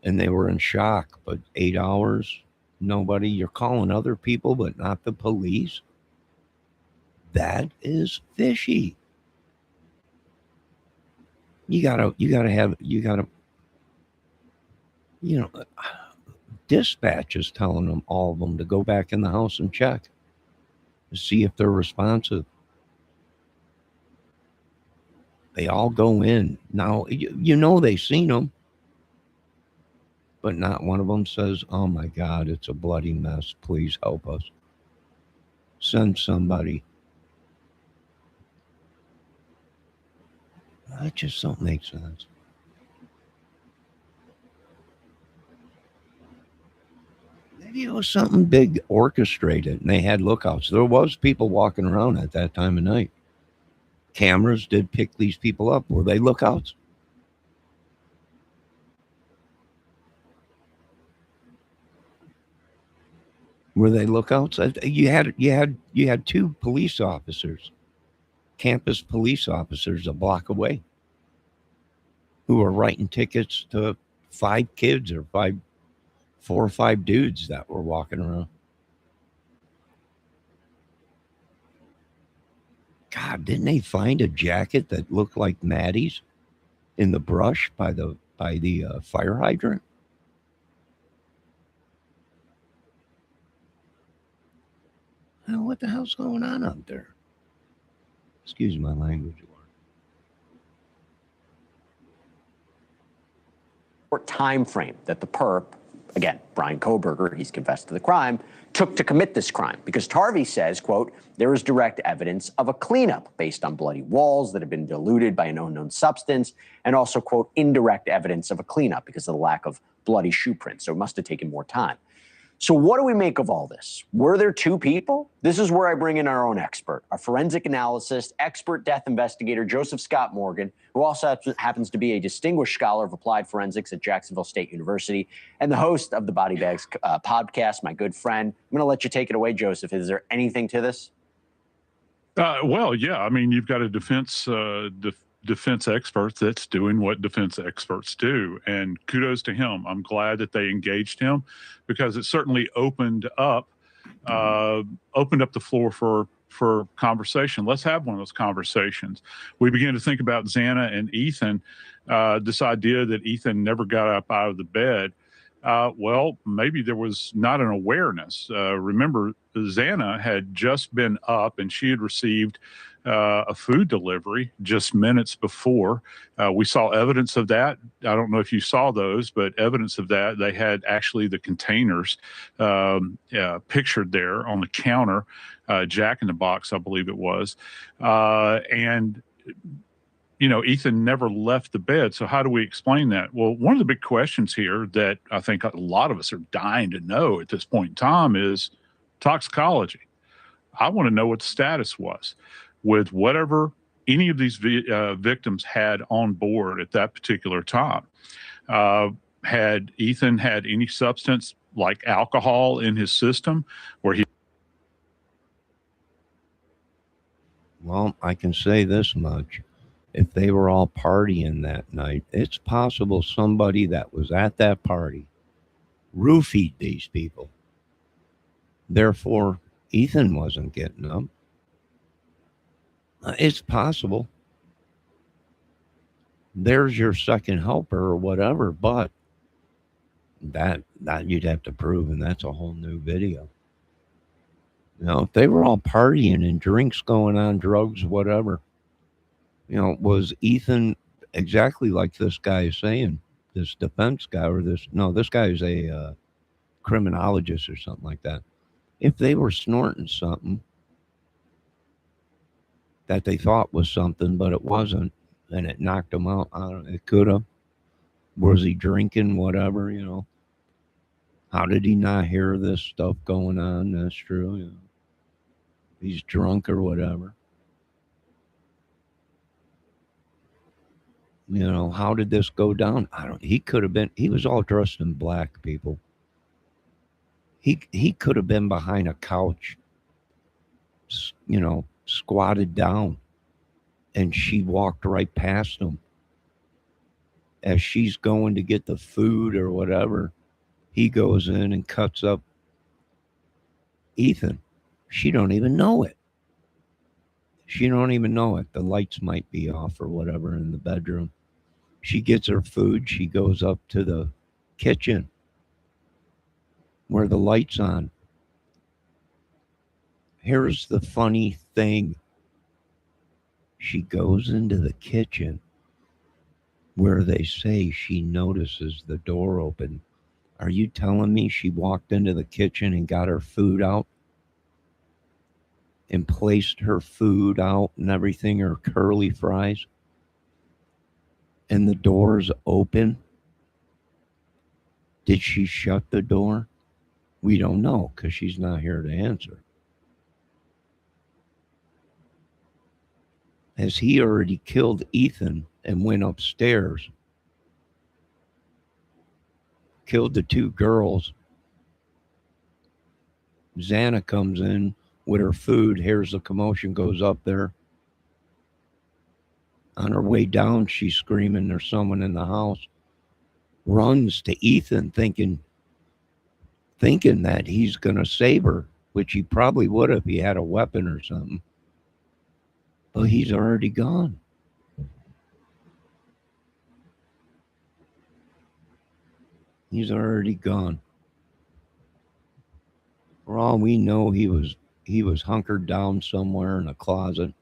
And they were in shock, but 8 hours, nobody. You're calling other people, but not the police. That is fishy. You gotta, you know, Dispatch is telling them, all of them, to go back in the house and check to see if they're responsive. They all go in. Now, you know they seen them, but not one of them says, oh my God, it's a bloody mess. Please help us. Send somebody. That just don't make sense. Maybe it was something big orchestrated and they had lookouts. There was people walking around at that time of night. Cameras did pick these people up. Were they lookouts? Were they lookouts? You had two police officers, campus police officers, a block away, who were writing tickets to 5 kids or 4 or 5 dudes that were walking around. God, didn't they find a jacket that looked like Maddie's in the brush by the fire hydrant? Oh, what the hell's going on out there? Excuse my language. What time frame that the perp, again, Brian Kohberger, he's confessed to the crime, took to commit this crime? Because Tarvey says, quote, there is direct evidence of a cleanup based on bloody walls that have been diluted by an unknown substance, and also, quote, indirect evidence of a cleanup because of the lack of bloody shoe prints. So it must have taken more time. So what do we make of all this? Were there 2 people? This is where I bring in our own expert, a forensic analyst, expert death investigator, Joseph Scott Morgan, who also happens to be a distinguished scholar of applied forensics at Jacksonville State University and the host of the Body Bags podcast, my good friend. I'm going to let you take it away, Joseph. Is there anything to this? Well, yeah. I mean, you've got a defense expert that's doing what defense experts do, and kudos to him. I'm glad that they engaged him because it certainly opened up the floor for conversation. Let's have one of those conversations. We began to think about Xana and Ethan, this idea that Ethan never got up out of the bed. Well, maybe there was not an awareness. Remember, Xana had just been up and she had received a food delivery just minutes before. We saw evidence of that. I don't know if you saw those, but evidence of that. They had actually the containers pictured there on the counter, Jack in the Box, I believe it was. And Ethan never left the bed. So how do we explain that? Well, one of the big questions here that I think a lot of us are dying to know at this point in time is toxicology. I want to know what the status was with whatever any of these victims had on board at that particular time. Had Ethan had any substance like alcohol in his system where he... Well, I can say this much. If they were all partying that night, it's possible somebody that was at that party roofied these people. Therefore, Ethan wasn't getting them. It's possible. There's your second helper or whatever, but that you'd have to prove, and that's a whole new video. If they were all partying and drinks going on, drugs, whatever, was Ethan exactly like this guy is saying, this defense guy, or this guy is a criminologist or something like that. If they were snorting something that they thought was something, but it wasn't, and it knocked them out, I don't know, it could have. Was he drinking, whatever, How did he not hear this stuff going on? That's true, He's drunk or whatever. How did this go down? He could have been, he was all dressed in black, people. He could have been behind a couch, squatted down, and she walked right past him. As she's going to get the food or whatever, he goes in and cuts up Ethan. She don't even know it. The lights might be off or whatever in the bedroom. She gets her food. She goes up to the kitchen. where the light's on. Here's the funny thing. She goes into the kitchen where they say she notices the door open. Are you telling me she walked into the kitchen and got her food out and placed her food out and everything, her curly fries, and the door's open? Did she shut the door? We don't know because she's not here to answer. As he already killed Ethan and went upstairs, killed the two girls, Xana comes in with her food, hears the commotion, goes up there. On her way down, she's screaming there's someone in the house. Runs to Ethan thinking that he's going to save her, which he probably would if he had a weapon or something. But he's already gone. He's already gone. For all we know, he was hunkered down somewhere in a closet,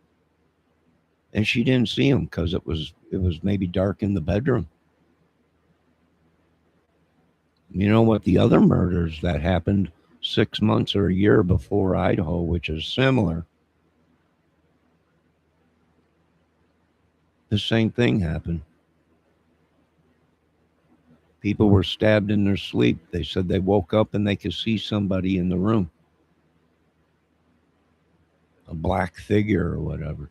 and she didn't see him because it was maybe dark in the bedroom. You know what? The other murders that happened 6 months or a year before Idaho, which is similar, the same thing happened. People were stabbed in their sleep. They said they woke up and they could see somebody in the room, a black figure or whatever.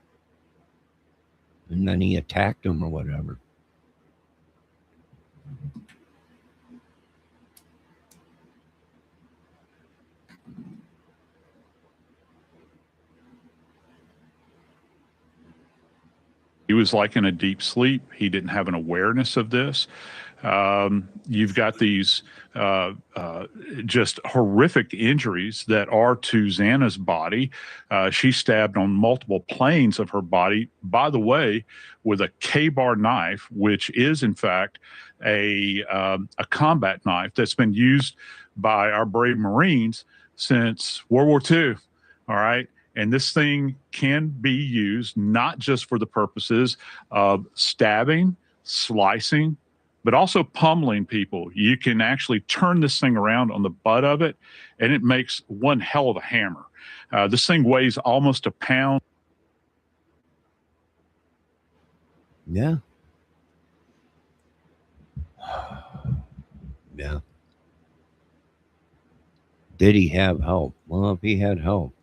And then he attacked them or whatever. He was like in a deep sleep. He didn't have an awareness of this. You've got these just horrific injuries that are to Xana's body. She's stabbed on multiple planes of her body, by the way, with a K-bar knife, which is in fact a combat knife that's been used by our brave Marines since World War II. All right. And this thing can be used not just for the purposes of stabbing, slicing, but also pummeling people. You can actually turn this thing around on the butt of it, and it makes one hell of a hammer. This thing weighs almost a pound. Yeah. Yeah. Did he have help? Well, if he had help.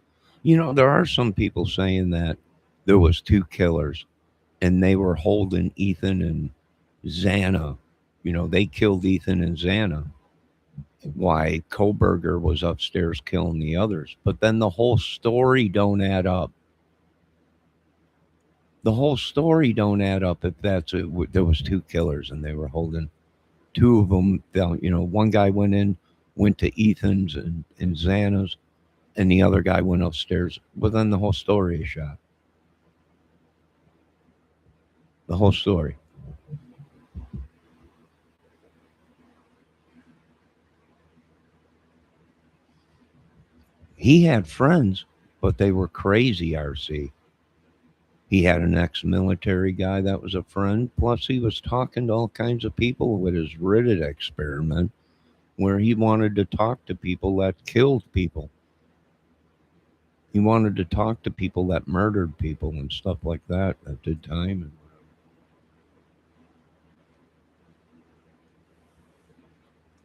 You know, there are some people saying that there was two killers and they were holding Ethan and Xana. You know, they killed Ethan and Xana. Why Koberger was upstairs killing the others. But then the whole story don't add up. The whole story don't add up if that's it. There was two killers and they were holding two of them down. You know, one guy went to Ethan's and Xana's, and the other guy went upstairs. But then the whole story is shot. The whole story. He had friends, but they were crazy, RC. He had an ex-military guy that was a friend. Plus, he was talking to all kinds of people with his Reddit experiment, where he wanted to talk to people that killed people. He wanted to talk to people that murdered people and stuff like that did time.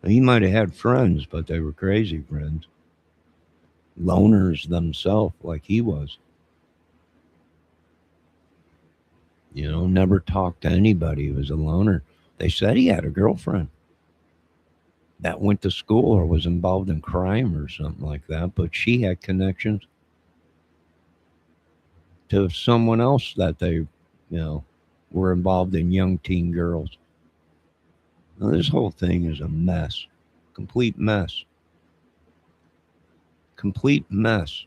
He might have had friends, but they were crazy friends. Loners themselves, like he was. You know, never talked to anybody. He was a loner. They said he had a girlfriend that went to school or was involved in crime or something like that, but she had connections to someone else that they, were involved in young teen girls. Now, this whole thing is a mess. Complete mess. Complete mess.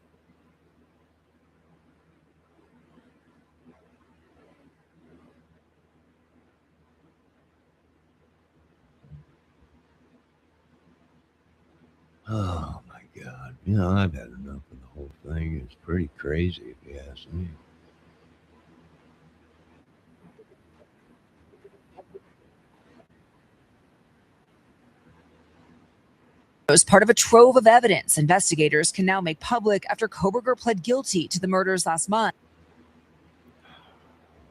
Oh my God. I've had enough of the whole thing. It's pretty crazy if you ask me. As part of a trove of evidence investigators can now make public after Koberger pled guilty to the murders last month.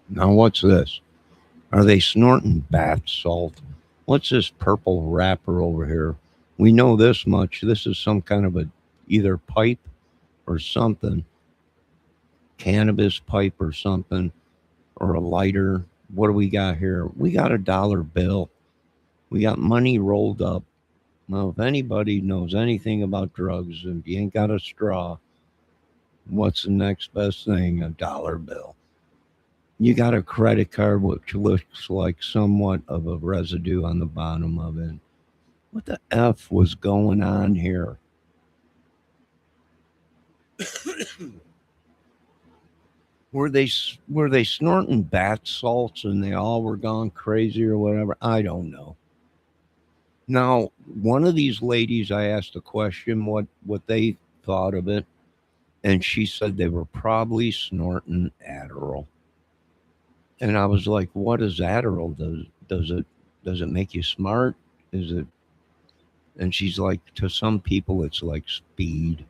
Now, what's this? Are they snorting bath salt? What's this purple wrapper over here? We know this much. This is some kind of a either pipe or something, cannabis pipe or something, or a lighter. What do we got here? We got a dollar bill. We got money rolled up. Now, if anybody knows anything about drugs, if you ain't got a straw, what's the next best thing? A dollar bill. You got a credit card which looks like somewhat of a residue on the bottom of it. What the F was going on here? Were they snorting bath salts and they all were gone crazy or whatever? I don't know. Now, one of these ladies, I asked a question what they thought of it, and she said they were probably snorting Adderall. And I was like, "What is Adderall? Does it make you smart? Is it?" And she's like, "To some people, it's like speed."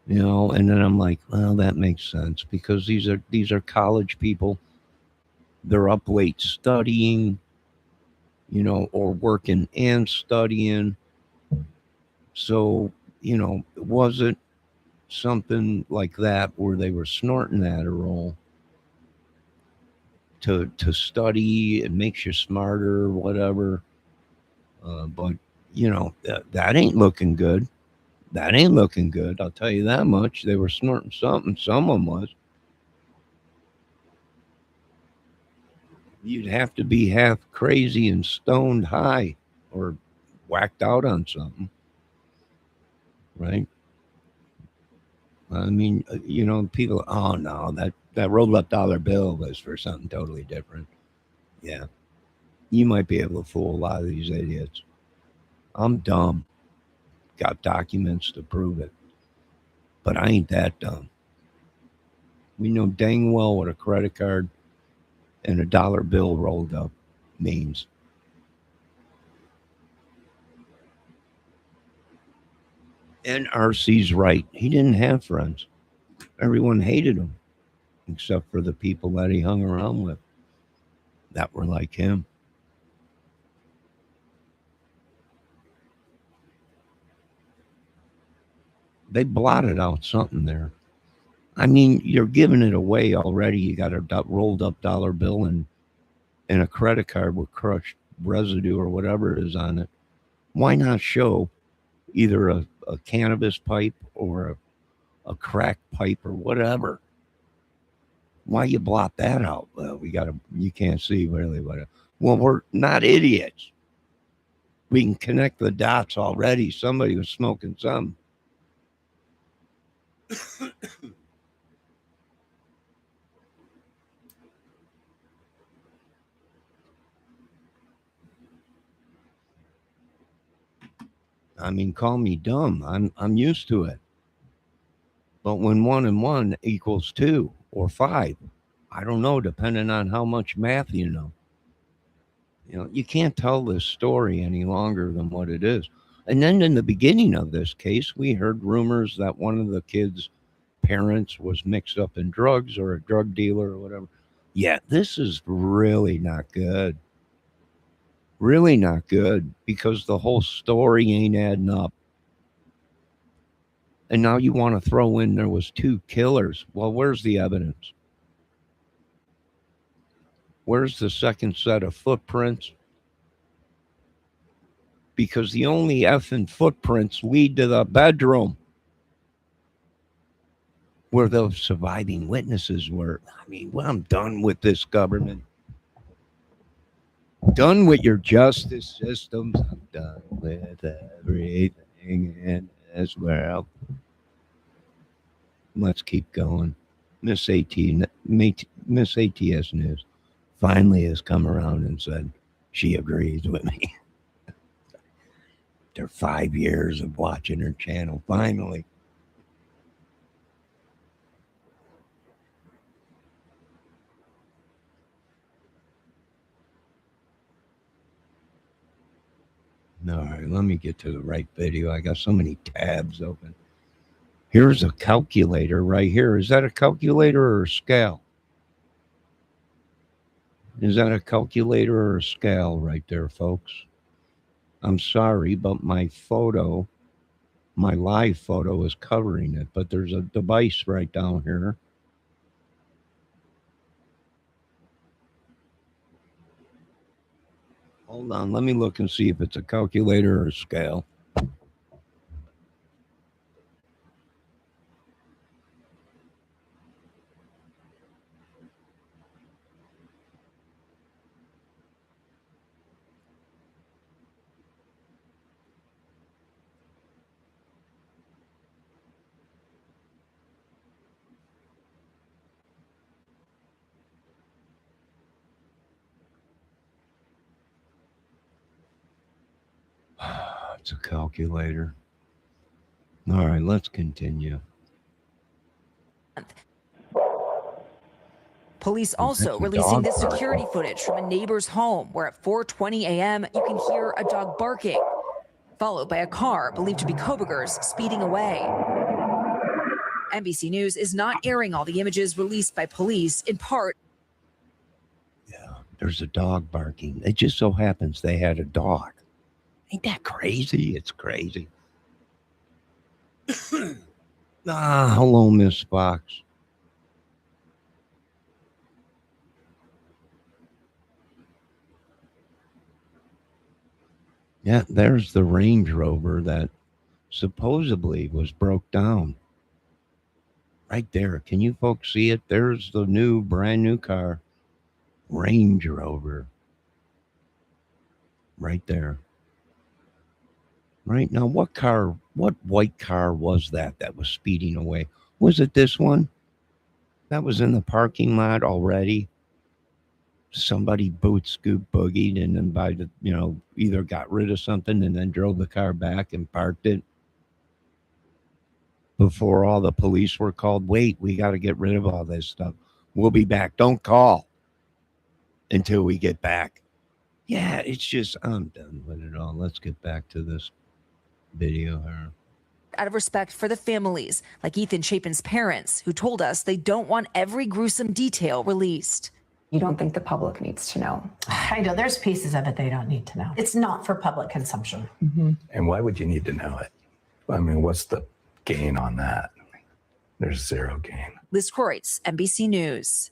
And then I'm like, well, that makes sense because these are college people. They're up late studying, or working and studying. So, was it something like that where they were snorting Adderall to study? It makes you smarter, whatever. But that ain't looking good. That ain't looking good. I'll tell you that much. They were snorting something. Someone was. You'd have to be half crazy and stoned high or whacked out on something, right? I mean, people, oh no, that rolled up dollar bill was for something totally different. Yeah. You might be able to fool a lot of these idiots. I'm dumb. Got documents to prove it. But I ain't that dumb. We know dang well what a credit card and a dollar bill rolled up means. And RC's right. He didn't have friends. Everyone hated him, except for the people that he hung around with that were like him. They blotted out something there. I mean, you're giving it away already. You got a rolled up dollar bill and a credit card with crushed residue or whatever it is on it. Why not show either a cannabis pipe or a crack pipe or whatever? Why you blot that out? Well, you can't see really what. Well, we're not idiots. We can connect the dots already. Somebody was smoking some. I mean, call me dumb. I'm used to it. But when 1 and 1 equals 2 or 5, I don't know, depending on how much math you know. You can't tell this story any longer than what it is. And then in the beginning of this case, we heard rumors that one of the kids' parents was mixed up in drugs or a drug dealer or whatever. Yeah, this is really not good. Really not good because the whole story ain't adding up. And now you want to throw in there was 2 killers. Well, where's the evidence? Where's the second set of footprints? Because the only effing footprints lead to the bedroom where those surviving witnesses were. I mean, well, I'm done with this government. Done with your justice systems. I'm done with everything and as well. Let's keep going. Miss ATS News finally has come around and said she agrees with me. after 5 years of watching her channel, finally. All right, let me get to the right video. I got so many tabs open. Here's a calculator right here. Is that a calculator or a scale? Is that a calculator or a scale right there, folks? I'm sorry, but my live photo is covering it, but there's a device right down here. Hold on, let me look and see if it's a calculator or a scale. It's a calculator. All right, let's continue. Police also releasing this security footage from a neighbor's home where at 4:20 a.m. you can hear a dog barking, followed by a car believed to be Koberger's speeding away. NBC News is not airing all the images released by police, in part. Yeah, there's a dog barking. It just so happens they had a dog. Ain't that crazy? It's crazy. Hello, Miss Fox. Yeah, there's the Range Rover that supposedly was broke down. Right there. Can you folks see it? There's the brand new car. Range Rover. Right there. Right now, what white car was that was speeding away? Was it this one? That was in the parking lot already. Somebody boot scoop boogied and then either got rid of something and then drove the car back and parked it before all the police were called. Wait, we got to get rid of all this stuff. We'll be back. Don't call until we get back. Yeah, it's just, I'm done with it all. Let's get back to this video here. Out of respect for the families, like Ethan Chapin's parents, who told us they don't want every gruesome detail released. You don't think the public needs to know? I know there's pieces of it they don't need to know. It's not for public consumption. Mm-hmm. And why would you need to know it? I mean, what's the gain on that? There's zero gain. Liz Kreutz, NBC News.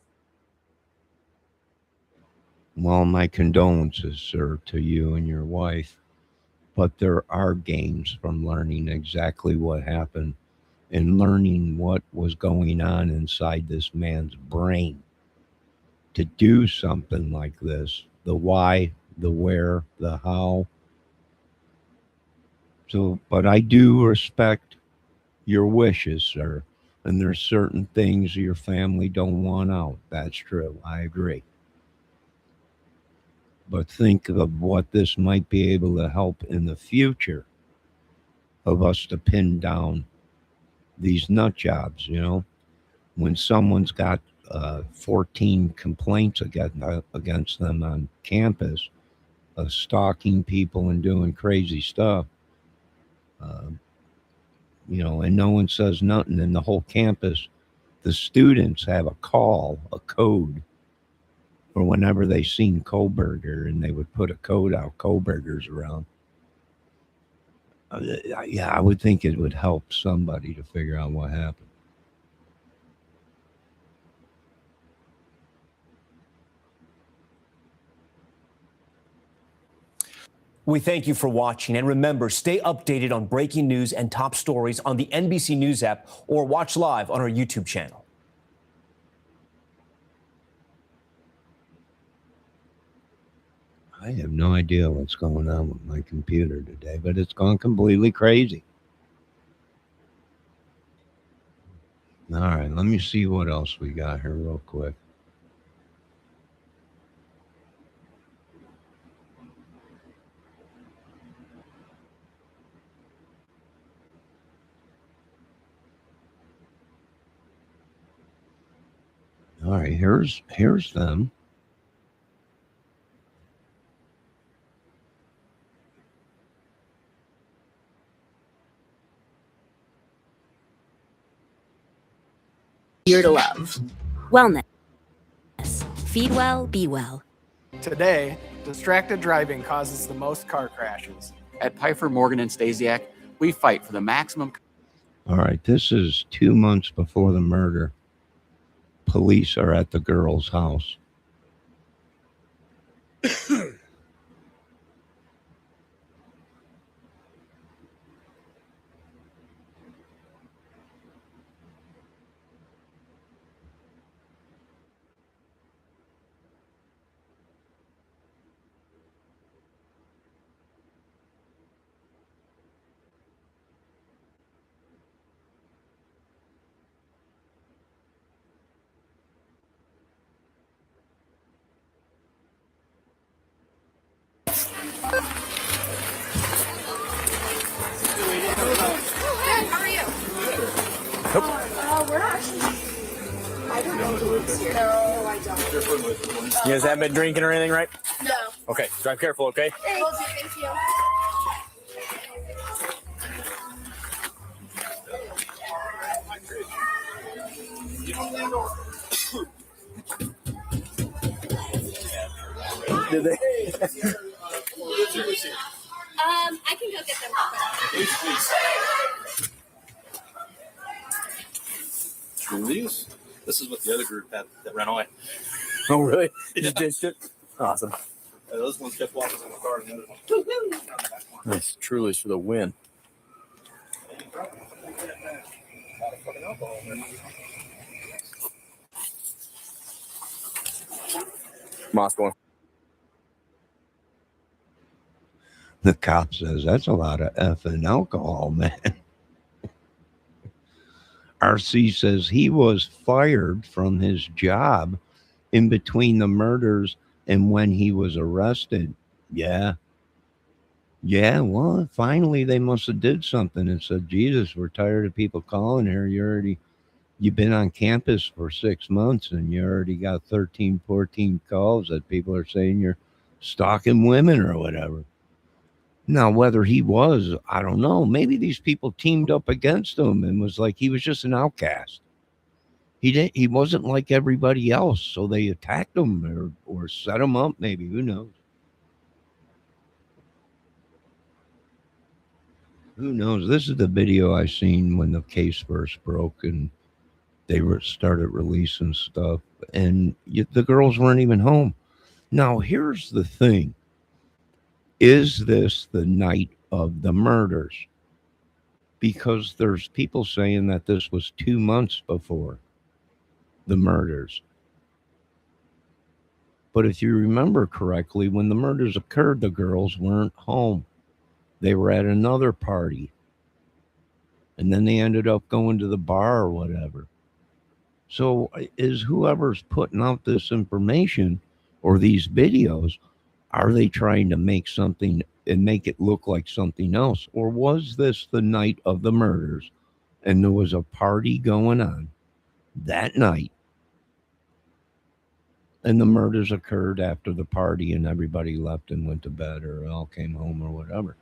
Well, my condolences, sir, to you and your wife. But there are gains from learning exactly what happened and learning what was going on inside this man's brain to do something like this. The why, the where, the how. So, but I do respect your wishes, sir. And there's certain things your family don't want out. That's true. I agree. But think of what this might be able to help in the future of us to pin down these nut jobs, when someone's got 14 complaints against them on campus, stalking people and doing crazy stuff, and no one says nothing in the whole campus. The students have a code, or whenever they seen Koberger and they would put a code out, Koberger's around. Yeah, I would think it would help somebody to figure out what happened. We thank you for watching, and remember, stay updated on breaking news and top stories on the NBC News app or watch live on our YouTube channel. I have no idea what's going on with my computer today, but it's gone completely crazy. All right, let me see what else we got here real quick. All right, here's them. Year to love. Wellness. Feed well, be well. Today, distracted driving causes the most car crashes. At Pfeiffer, Morgan, and Stasiak, we fight for the maximum. All right, this is 2 months before the murder. Police are at the girl's house. How are you? We're not actually. I don't know who lives here. No, I don't. You guys haven't been drinking or anything, right? No. Okay, drive careful, okay? Thank you. Did they? I can go get them real quick. Truly's? This is what the other group had that ran away. Oh, really? Yeah. Just ditched it? Awesome. Those ones kept walking in the car. And Nice. Truly's for the win. Moscow. The cop says, that's a lot of effing alcohol, man. RC says he was fired from his job in between the murders and when he was arrested. Yeah. Yeah, well, finally they must have did something and said, Jesus, we're tired of people calling here. You've been on campus for 6 months and you already got 13, 14 calls that people are saying you're stalking women or whatever. Now, whether he was, I don't know. Maybe these people teamed up against him and was like, he was just an outcast. He wasn't like everybody else. So they attacked him or set him up, maybe. Who knows? Who knows? This is the video I seen when the case first broke and they started releasing stuff. And the girls weren't even home. Now, here's the thing. Is this the night of the murders? Because there's people saying that this was 2 months before the murders. But if you remember correctly, when the murders occurred, the girls weren't home. They were at another party. And then they ended up going to the bar or whatever. So is whoever's putting out this information or these videos, are they trying to make something and make it look like something else? Or was this the night of the murders and there was a party going on that night and the murders occurred after the party and everybody left and went to bed or all came home or whatever?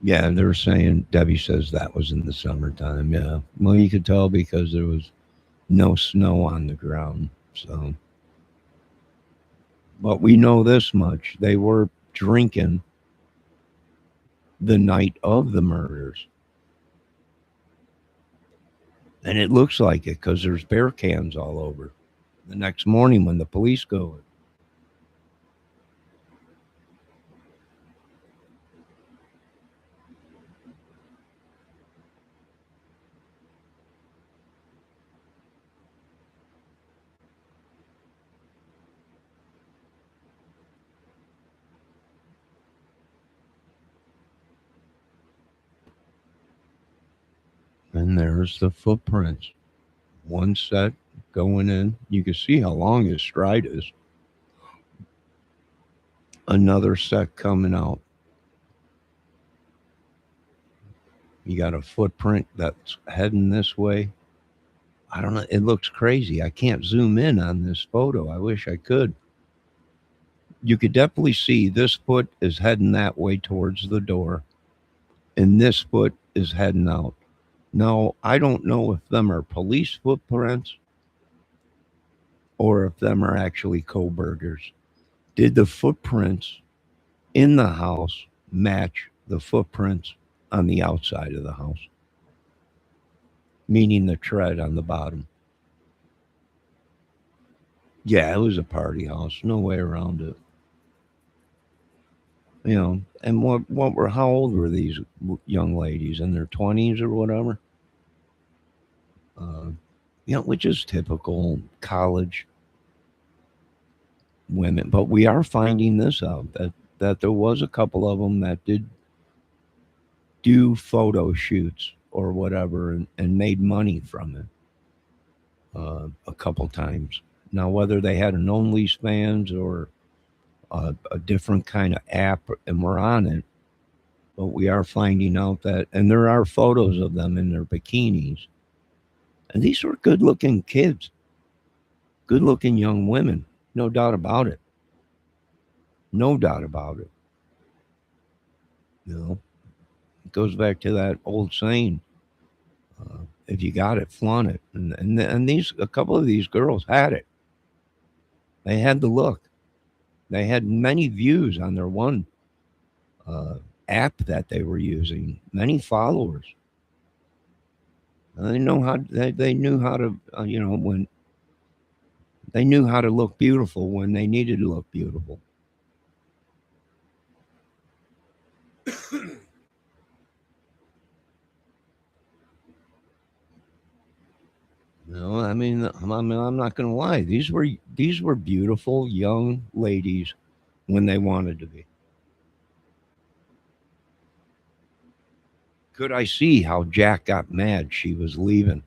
Yeah, they're saying, Debbie says that was in the summertime. Yeah. Well, you could tell because there was no snow on the ground. So, but we know this much. They were drinking the night of the murders. And it looks like it because there's beer cans all over. The next morning when the police go in. And there's the footprints. One set going in. You can see how long his stride is. Another set coming out. You got a footprint that's heading this way. I don't know. It looks crazy. I can't zoom in on this photo. I wish I could. You could definitely see this foot is heading that way towards the door, and this foot is heading out. Now, I don't know if them are police footprints or if them are actually Koberger's. Did the footprints in the house match the footprints on the outside of the house? Meaning the tread on the bottom. Yeah, it was a party house. No way around it. You know, and how old were these young ladies? In their 20s or whatever? You know, which is typical college women. But we are finding this out that there was a couple of them that did do photo shoots or whatever and made money from it a couple times. Now, whether they had an OnlyFans or a different kind of app and were on it, but we are finding out that, and there are photos of them in their bikinis. And these were good looking kids, good looking young women, no doubt about it. No doubt about it. You know, it goes back to that old saying, if you got it, flaunt it. And these, a couple of these girls had it. They had the look. They had many views on their one app that they were using, many followers. And they knew how to, when they knew how to look beautiful when they needed to look beautiful. No, I mean, I'm not going to lie. These were beautiful young ladies when they wanted to be. Could I see how Jack got mad she was leaving,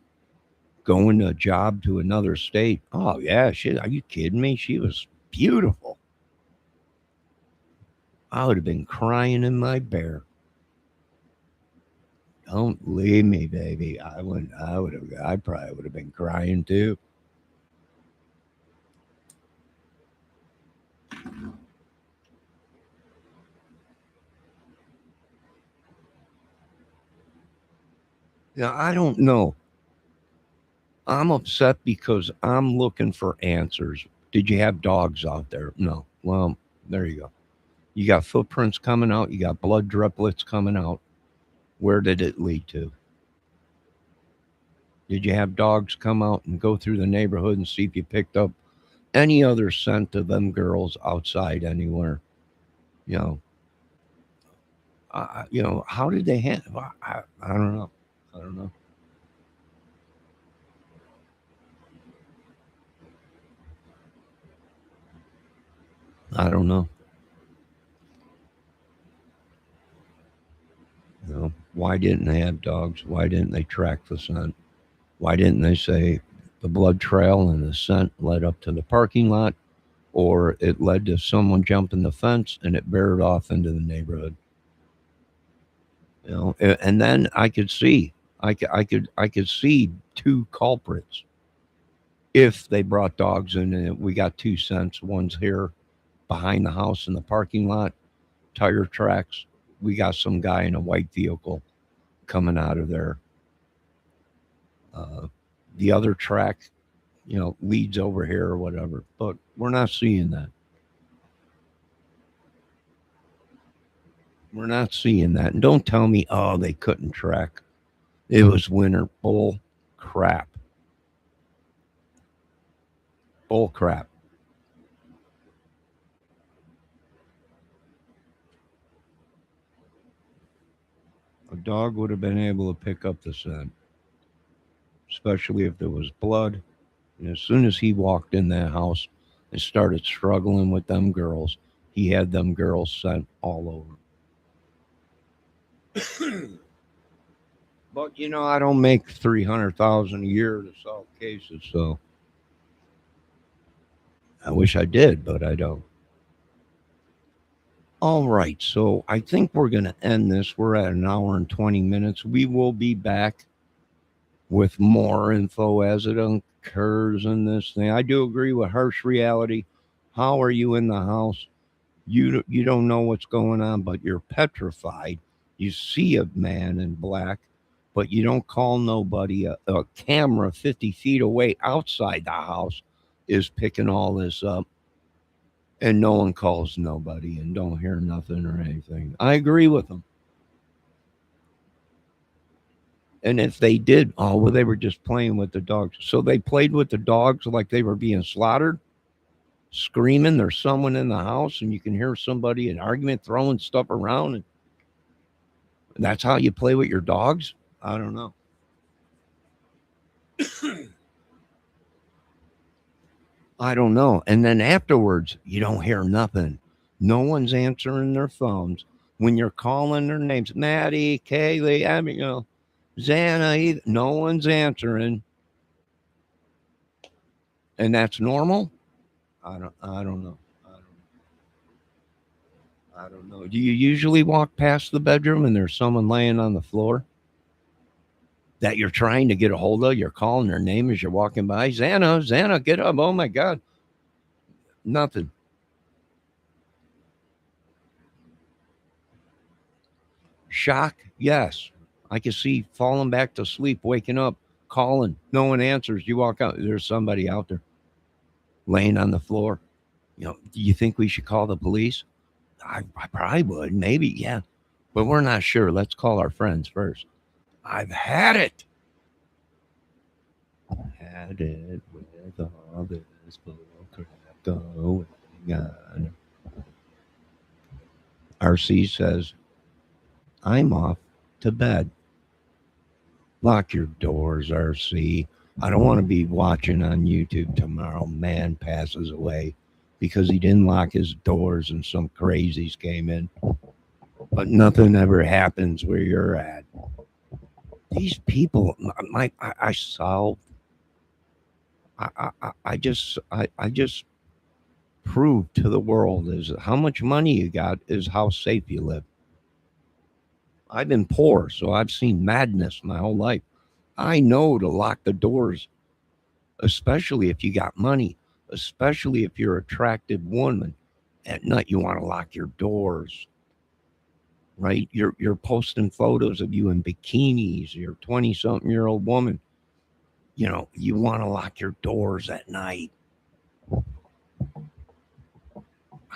going to a job to another state? Oh yeah, are you kidding me? She was beautiful. I would have been crying in my bear. Don't leave me, baby. I probably would have been crying too. Yeah, I don't know. I'm upset because I'm looking for answers. Did you have dogs out there? No. Well, there you go. You got footprints coming out. You got blood driplets coming out. Where did it lead to? Did you have dogs come out and go through the neighborhood and see if you picked up any other scent of them girls outside anywhere? You know, how did they handle? I don't know. I don't know. I don't know. You know, why didn't they have dogs? Why didn't they track the scent? Why didn't they say the blood trail and the scent led up to the parking lot, or it led to someone jumping the fence and it bared off into the neighborhood? You know, and then I could see, I could see two culprits if they brought dogs in and we got two scents. One's here behind the house in the parking lot, tire tracks. We got some guy in a white vehicle coming out of there. The other track, leads over here or whatever, but we're not seeing that. We're not seeing that. And don't tell me, oh, they couldn't track. It was winter. Bull crap. Bull crap. A dog would have been able to pick up the scent, especially if there was blood. And as soon as he walked in that house and started struggling with them girls, he had them girls scent all over. But I don't make 300,000 a year to solve cases, so I wish I did, but I don't. All right, so I think we're going to end this. We're at an hour and 20 minutes. We will be back with more info as it occurs in this thing. I do agree with harsh reality. How are you in the house? You don't know what's going on, but you're petrified. You see a man in black, but you don't call nobody. A camera 50 feet away outside the house is picking all this up, and no one calls nobody and don't hear nothing or anything. I agree with them. And if they did, oh, well, they were just playing with the dogs. So they played with the dogs like they were being slaughtered, screaming. There's someone in the house, and you can hear somebody in argument throwing stuff around. And that's how you play with your dogs? I don't know. I don't know. And then afterwards, you don't hear nothing. No one's answering their phones. When you're calling their names, Maddie, Kaylee, Abigail, Xana, no one's answering. And that's normal? I don't know. I don't know. Do you usually walk past the bedroom and there's someone laying on the floor that you're trying to get a hold of? You're calling their name as you're walking by. Xana, get up. Oh my God. Nothing. Shock? Yes. I can see falling back to sleep, waking up, calling. No one answers. You walk out. There's somebody out there laying on the floor. You know, do you think we should call the police? I probably would. Maybe, yeah. But we're not sure. Let's call our friends first. I've had it. Had it with all this bull crap going on. RC says, I'm off to bed. Lock your doors, RC. I don't want to be watching on YouTube tomorrow. Man passes away because he didn't lock his doors and some crazies came in. But nothing ever happens where you're at. These people, I solved. I just proved to the world is how much money you got is how safe you live. I've been poor, so I've seen madness my whole life. I know to lock the doors, especially if you got money, especially if you're an attractive woman. At night, you want to lock your doors, right? You're posting photos of you in bikinis. You're a 20-something-year-old woman. You know, you want to lock your doors at night.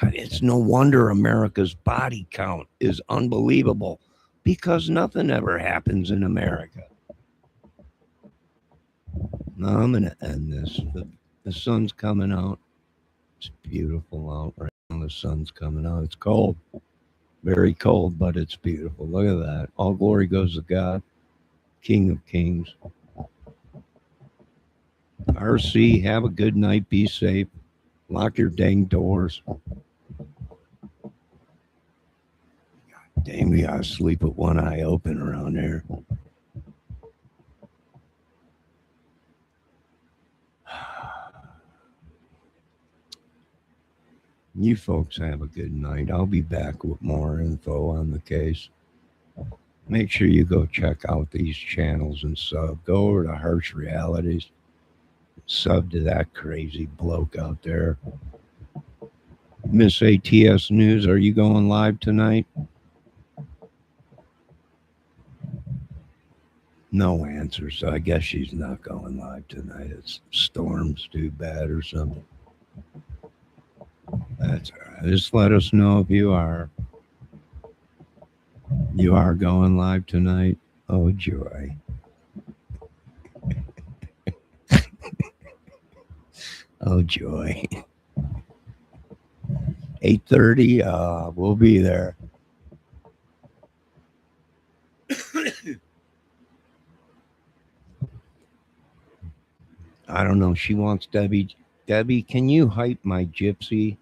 It's no wonder America's body count is unbelievable because nothing ever happens in America. Now I'm going to end this. The sun's coming out. It's beautiful out right now. The sun's coming out. It's cold. Very cold, but it's beautiful. Look at that. All glory goes to God, King of Kings. RC, have a good night. Be safe. Lock your dang doors. God dang, we gotta sleep with one eye open around here. You folks have a good night. I'll be back with more info on the case. Make sure you go check out these channels and sub. Go over to Harsh Realities. Sub to that crazy bloke out there. Miss ATS News, are you going live tonight? No answer, so I guess she's not going live tonight. It's storm's too bad or something. That's all right. Just let us know if you are. You are going live tonight? Oh, joy. Oh, joy. 8:30, we'll be there. I don't know. She wants Debbie. Debbie, can you hype my Gypsy?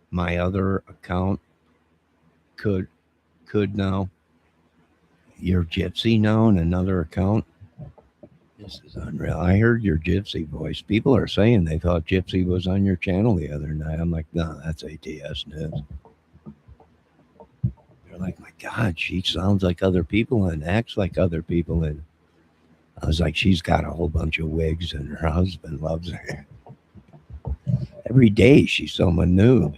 My other account could now. Your Gypsy now in another account? This is unreal. I heard your Gypsy voice. People are saying they thought Gypsy was on your channel the other night. I'm like, no, that's ATS News. They're like, my God, she sounds like other people and acts like other people. And I was like, she's got a whole bunch of wigs and her husband loves her. Every day she's someone new.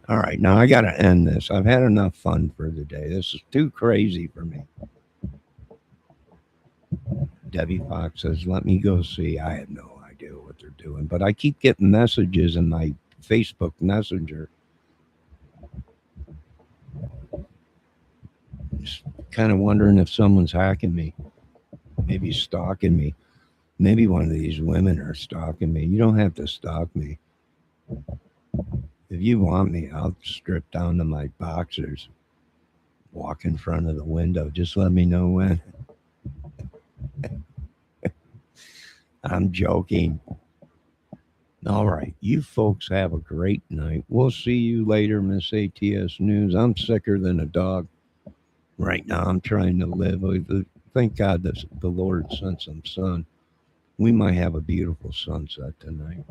All right, now I got to end this. I've had enough fun for the day. This is too crazy for me. Debbie Fox says, let me go see. I have no idea what they're doing, but I keep getting messages in my Facebook Messenger. Just kind of wondering if someone's hacking me, maybe stalking me. Maybe one of these women are stalking me. You don't have to stalk me. If you want me, I'll strip down to my boxers, walk in front of the window. Just let me know when. I'm joking. All right. You folks have a great night. We'll see you later, Miss ATS News. I'm sicker than a dog. Right now, I'm trying to live. Thank God the Lord sent some sun. We might have a beautiful sunset tonight.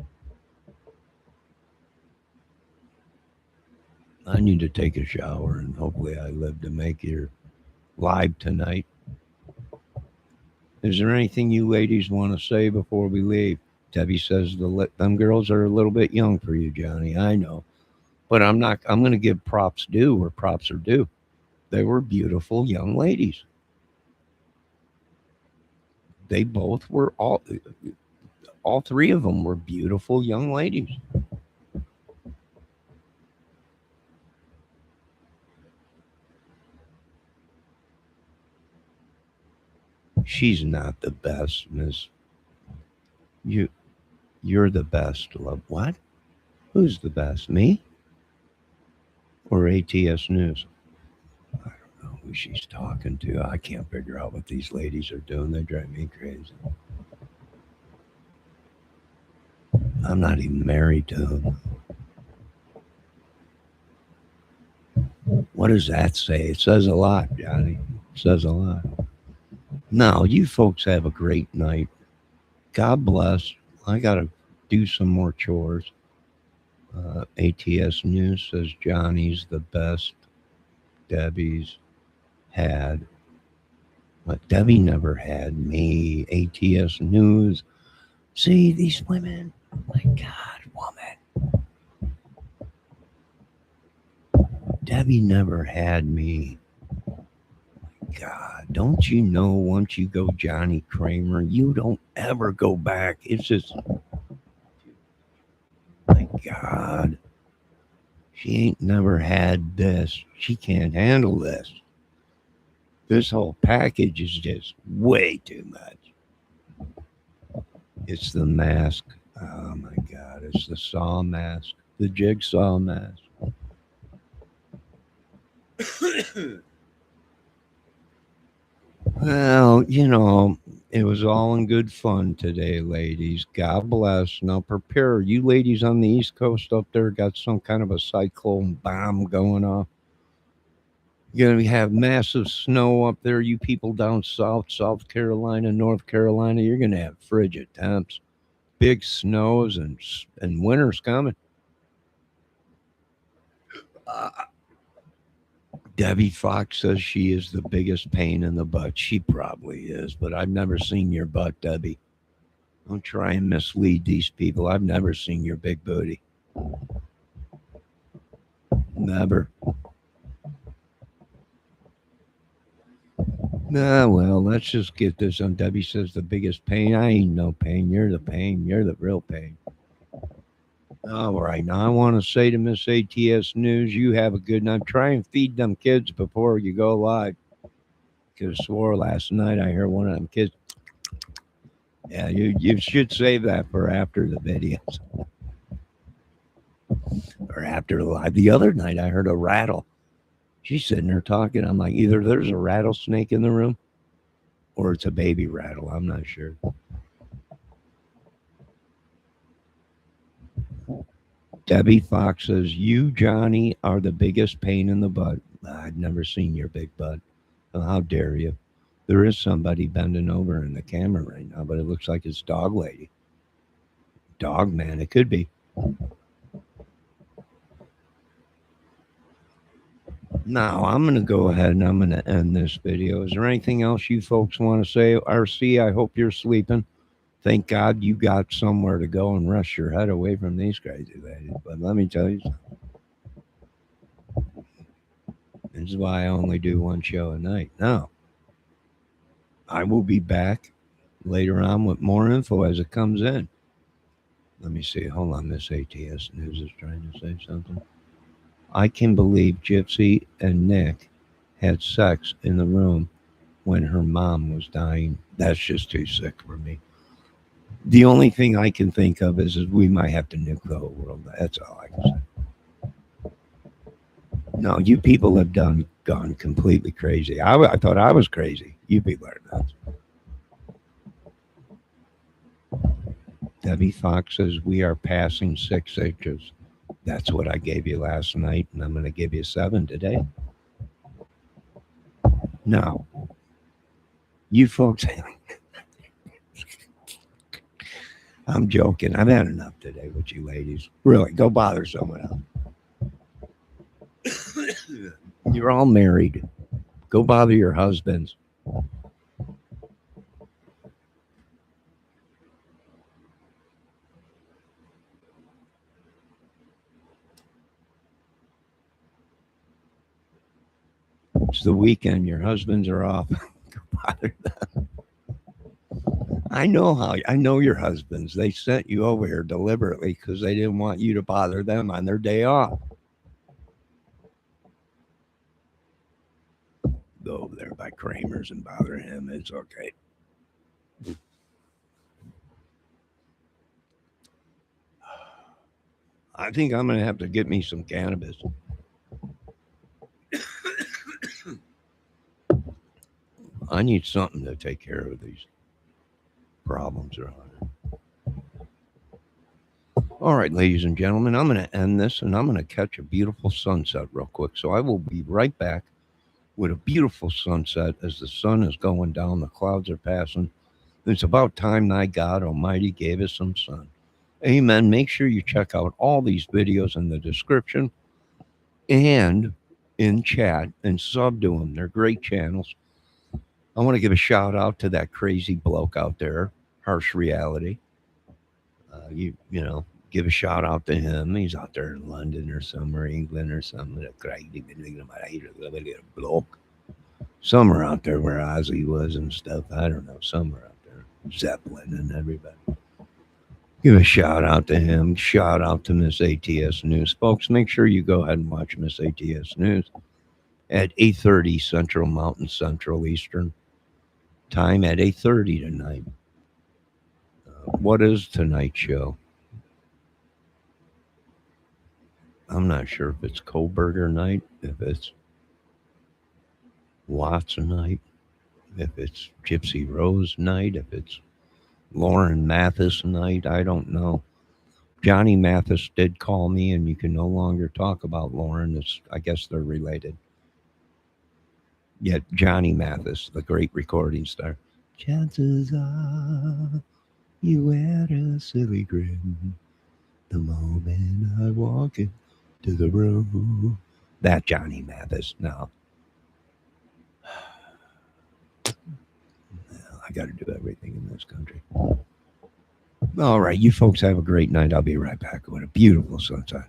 I need to take a shower, and hopefully I live to make your live tonight. Is there anything you ladies want to say before we leave? Debbie says them girls are a little bit young for you, Johnny. I know. But I'm going to give props due where props are due. They were beautiful young ladies. They both were all three of them were beautiful young ladies. She's not the best, Miss. You're the best, love. What? Who's the best? Me? Or ATS News? I don't know who she's talking to. I can't figure out what these ladies are doing. They drive me crazy. I'm not even married to them. What does that say? It says a lot, Johnny. It says a lot. Now, you folks have a great night. God bless. I got to do some more chores. ATS News says Johnny's the best Debbie's had. But Debbie never had me. ATS News. See, these women. My God, woman. Debbie never had me. My God, don't you know once you go Johnny Kramer, you don't ever go back. It's just, my God. She ain't never had this. She can't handle this. This whole package is just way too much. It's the mask. Oh my God. It's the saw mask. The jigsaw mask. Well, it was all in good fun today, ladies. God bless. Now prepare. You ladies on the East Coast up there got some kind of a cyclone bomb going off. You're going to have massive snow up there. You people down south, South Carolina, North Carolina, you're going to have frigid temps. Big snows and winter's coming. Debbie Fox says she is the biggest pain in the butt. She probably is, but I've never seen your butt, Debbie. Don't try and mislead these people. I've never seen your big booty. Never. Nah, well, let's just get this on. Debbie says the biggest pain. I ain't no pain. You're the pain. You're the real pain. All right. Now I want to say to Miss ATS News, you have a good night. Try and feed them kids before you go live. Because I swore last night I heard one of them kids. Yeah, you should save that for after the videos. Or after the live. The other night I heard a rattle. She's sitting there talking. I'm like, either there's a rattlesnake in the room or it's a baby rattle. I'm not sure. Debbie Fox says, you, Johnny, are the biggest pain in the butt. I've never seen your big butt. Well, how dare you? There is somebody bending over in the camera right now, but it looks like it's Dog Lady. Dog Man, it could be. Now, I'm going to go ahead and I'm going to end this video. Is there anything else you folks want to say? RC, I hope you're sleeping. Thank God you got somewhere to go and rest your head away from these crazy ladies. But let me tell you something. This is why I only do one show a night. Now, I will be back later on with more info as it comes in. Let me see. Hold on. This ATS News is trying to say something. I can believe Gypsy and Nick had sex in the room when her mom was dying. That's just too sick for me. The only thing I can think of is we might have to nuke the whole world. That's all I can say. No, you people have gone completely crazy. I thought I was crazy. You people are nuts. Debbie Fox says we are passing 6 inches. That's what I gave you last night, and I'm going to give you 7 today. Now, you folks, I'm joking. I've had enough today with you ladies. Really, go bother someone else. You're all married. Go bother your husbands. It's the weekend. Your husbands are off. Go bother them. I know your husbands. They sent you over here deliberately because they didn't want you to bother them on their day off. Go over there by Kramer's and bother him. It's okay. I think I'm going to have to get me some cannabis. I need something to take care of these problems around here. All right, ladies and gentlemen, I'm going to end this and I'm going to catch a beautiful sunset real quick. So I will be right back with a beautiful sunset as the sun is going down, the clouds are passing. It's about time that God Almighty gave us some sun. Amen. Make sure you check out all these videos in the description and in chat and sub to them. They're great channels. I want to give a shout out to that crazy bloke out there, Harsh Reality. You know, give a shout out to him. He's out there in London or somewhere, England or something. Bloke. Somewhere out there where Ozzy was and stuff. I don't know. Somewhere out there. Zeppelin and everybody. Give a shout out to him. Shout out to Miss ATS News. Folks, make sure you go ahead and watch Miss ATS News at 8:30 Central Mountain Central Eastern time at 8:30 tonight. What is tonight's show? I'm not sure if it's Kohlberger night, if it's Watson night, if it's Gypsy Rose night, if it's Lauren Mathis night. I don't know. Johnny Mathis did call me, and you can no longer talk about Lauren. I guess they're related. Yet Johnny Mathis, the great recording star. Chances are you had a silly grin the moment I walk into the room. That Johnny Mathis. No. I got to do everything in this country. All right, you folks have a great night. I'll be right back with a beautiful sunset.